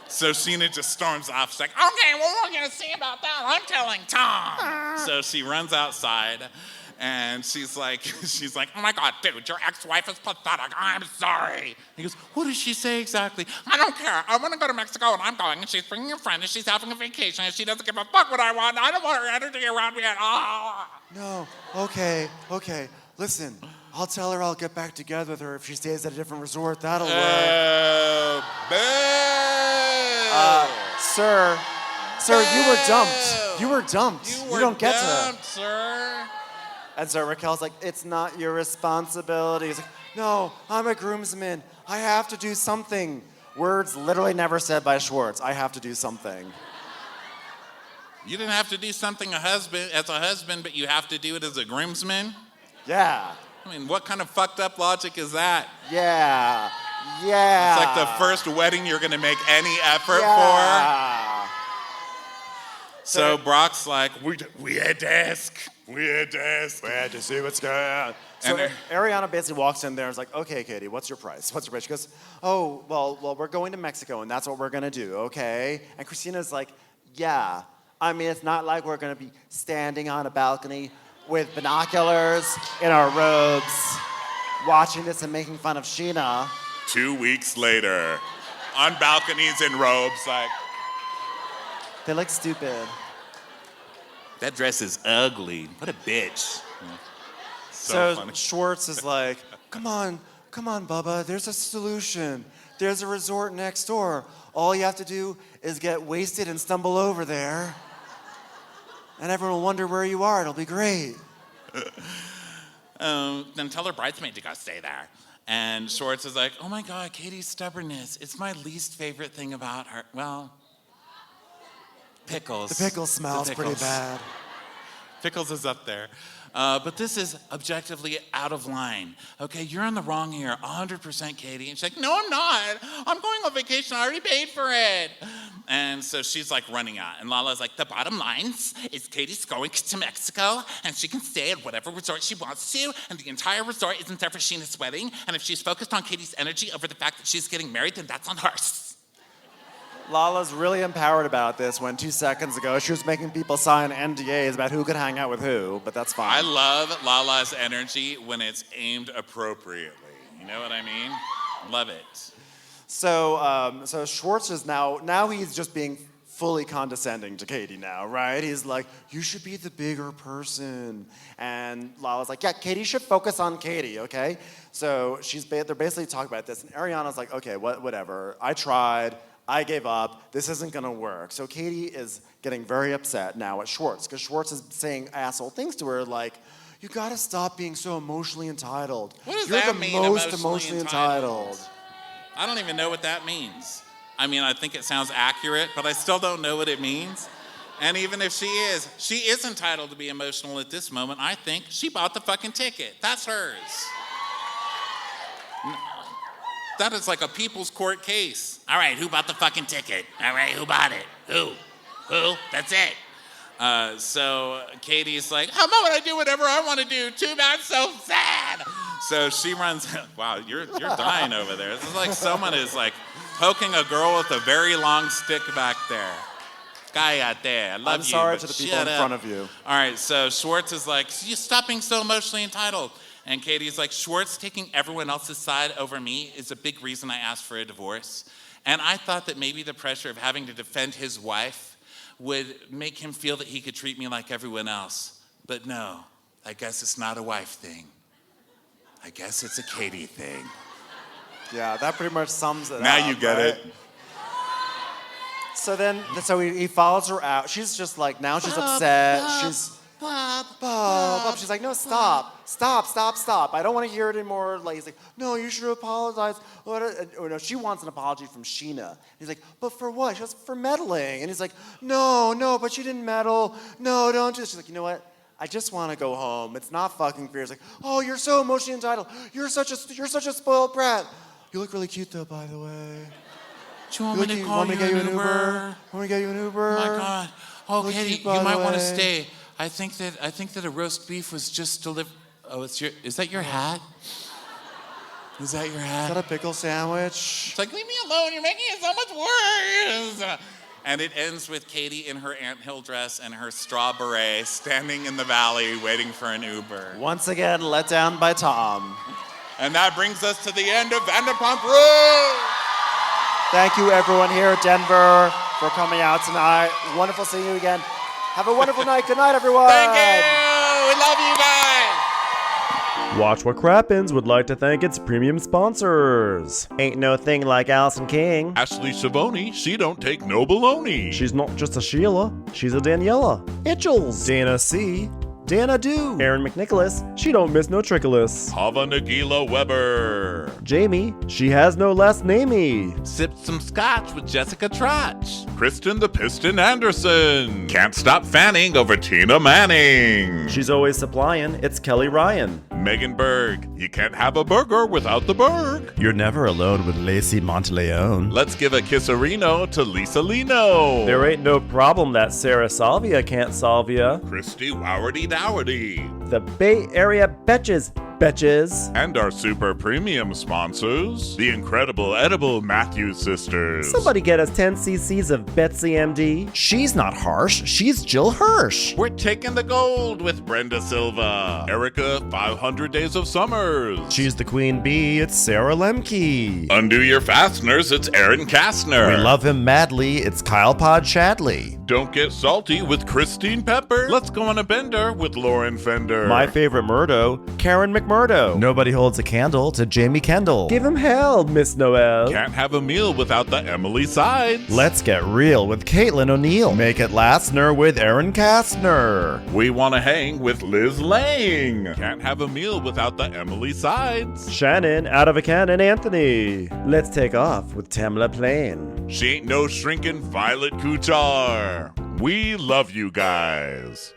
So Scheana just storms off. She's like, okay, well, we're gonna see about that. I'm telling Tom. So she runs outside And she's like, oh my God, dude, your ex-wife is pathetic. I'm sorry. He goes, what does she say exactly? I don't care. I want to go to Mexico and I'm going and she's bringing a friend and she's having a vacation and she doesn't give a fuck what I want. I don't want her energy around me at all. No, okay. Listen, I'll tell her I'll get back together with her if she stays at a different resort. That'll work. Sir, you were dumped. You don't get to. Sir. And so Raquel's like, it's not your responsibility. He's like, no, I'm a groomsman. I have to do something. Words literally never said by Schwartz. I have to do something. You didn't have to do something as a husband, but you have to do it as a groomsman? Yeah. I mean, what kind of fucked up logic is that? Yeah. It's like the first wedding you're gonna make any effort for. So Brock's like, we had to ask. We had to see what's going on. So Ariana basically walks in there and is like, okay, Katie, what's your price? She goes, oh, well, we're going to Mexico and that's what we're gonna do, okay? And Christina's like, yeah. I mean, it's not like we're gonna be standing on a balcony with binoculars in our robes, watching this and making fun of Scheana. 2 weeks later, on balconies in robes, like. They look stupid. That dress is ugly. What a bitch. So funny. Schwartz is like, come on, Bubba, there's a solution. There's a resort next door. All you have to do is get wasted and stumble over there. And everyone will wonder where you are. It'll be great. Then tell her bridesmaid to go stay there. And Schwartz is like, oh my God, Katie's stubbornness. It's my least favorite thing about her. Well, pickles. The pickle smells pretty bad. Pickles is up there. But this is objectively out of line. Okay, you're in the wrong here, 100% Katie. And she's like, no, I'm not. I'm going on vacation. I already paid for it. And so she's like running out. And Lala's like, the bottom line is Katie's going to Mexico and she can stay at whatever resort she wants to. And the entire resort isn't there for Scheana's wedding. And if she's focused on Katie's energy over the fact that she's getting married, then that's on hers. Lala's really empowered about this when 2 seconds ago she was making people sign NDAs about who could hang out with who, but that's fine. I love Lala's energy when it's aimed appropriately. You know what I mean? Love it. So Schwartz is now he's just being fully condescending to Katie now, right? He's like, you should be the bigger person. And Lala's like, yeah, Katie should focus on Katie, okay? So they're basically talking about this, and Ariana's like, okay, whatever. I tried. I gave up. This isn't gonna work. So Katie is getting very upset now at Schwartz because Schwartz is saying asshole things to her like, you gotta stop being so emotionally entitled. What does You're that the mean, most emotionally entitled. I don't even know what that means. I mean, I think it sounds accurate, but I still don't know what it means. And even if she is entitled to be emotional at this moment. I think she bought the fucking ticket. That's hers. That is like a people's court case. All right, who bought the fucking ticket? All right, who bought it? Who? That's it. So Katie's like, how about I do whatever I want to do? Too bad, so sad. So she runs. Wow, you're dying over there. This is like someone is like poking a girl with a very long stick back there. Guy out there, I love you. I'm sorry but to the people in shut front up. of you. All right, so Schwartz is like, you stop being so emotionally entitled. And Katie's like, Schwartz taking everyone else's side over me is a big reason I asked for a divorce. And I thought that maybe the pressure of having to defend his wife would make him feel that he could treat me like everyone else. But no, I guess it's not a wife thing. I guess it's a Katie thing. Yeah, that pretty much sums it up. Now you get it. So he follows her out. She's just like, now she's upset. Bob. She's like, no, stop. I don't want to hear it anymore. Like, he's like, no, you should apologize. Or no, she wants an apology from Scheana. He's like, but for what? She goes, for meddling. And he's like, no, but she didn't meddle. No, don't do this. She's like, you know what? I just want to go home. It's not fucking fair. He's like, oh, you're so emotionally entitled. You're such a spoiled brat. You look really cute though, by the way. Do you want me to call you an Uber? Want me to get you an Uber? Oh my God. Oh, Look Katie, cute, by you the might want to way. stay. I think that a roast beef was just delivered. Oh, is that your hat? Is that your hat? Is that a pickle sandwich? It's like, leave me alone. You're making it so much worse. And it ends with Katie in her anthill dress and her straw beret standing in the valley waiting for an Uber. Once again, let down by Tom. And that brings us to the end of Vanderpump Rules! Thank you, everyone here at Denver, for coming out tonight. Wonderful seeing you again. Have a wonderful night. Good night, everyone. Thank you! We love you guys! Watch What Crappens would like to thank its premium sponsors. Ain't no thing like Allison King. Ashley Savoni, she don't take no baloney. She's not just a Sheila, she's a Daniela. Itchels. Dana C. Dana Do. Aaron McNicholas, she don't miss no trickolas. Hava Nagila Weber. Jamie, she has no last namey. Sipped some scotch with Jessica Trotch. Kristen the Piston Anderson. Can't stop fanning over Tina Manning. She's always supplying, it's Kelly Ryan. Megan Berg, you can't have a burger without the Berg. You're never alone with Lacey Monteleone. Let's give a kisserino to Lisa Lino. There ain't no problem that Sarah Salvia can't solve ya. Christy Wowardy Dowardy. The Bay Area Betches. And our super premium sponsors, the incredible edible Matthews sisters. Somebody get us 10 cc's of Betsy MD. She's not harsh, she's Jill Hirsch. We're taking the gold with Brenda Silva. Erica, 500 Days of Summers. She's the queen bee, it's Sarah Lemke. Undo your fasteners, it's Aaron Kastner. We love him madly, it's Kyle Pod Shadley. Don't get salty with Christine Pepper. Let's go on a bender with Lauren Fender. My favorite Murdo, Karen McMurdo. Nobody holds a candle to Jamie Kendall. Give him hell, Miss Noel. Can't have a meal without the Emily Sides. Let's get real with Caitlin O'Neill. Make it Lastner with Aaron Kastner. We want to hang with Liz Lang. Can't have a meal without the Emily Sides. Shannon, out of a cannon, Anthony. Let's take off with Tamla Plain. She ain't no shrinking Violet Kuchar. We love you guys.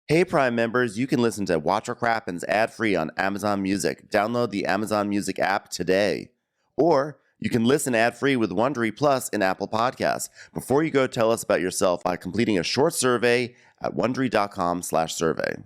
Hey Prime members, you can listen to Watch What Crappens ad-free on Amazon Music. Download the Amazon Music app today. Or you can listen ad-free with Wondery Plus in Apple Podcasts. Before you go, tell us about yourself by completing a short survey at Wondery.com/survey.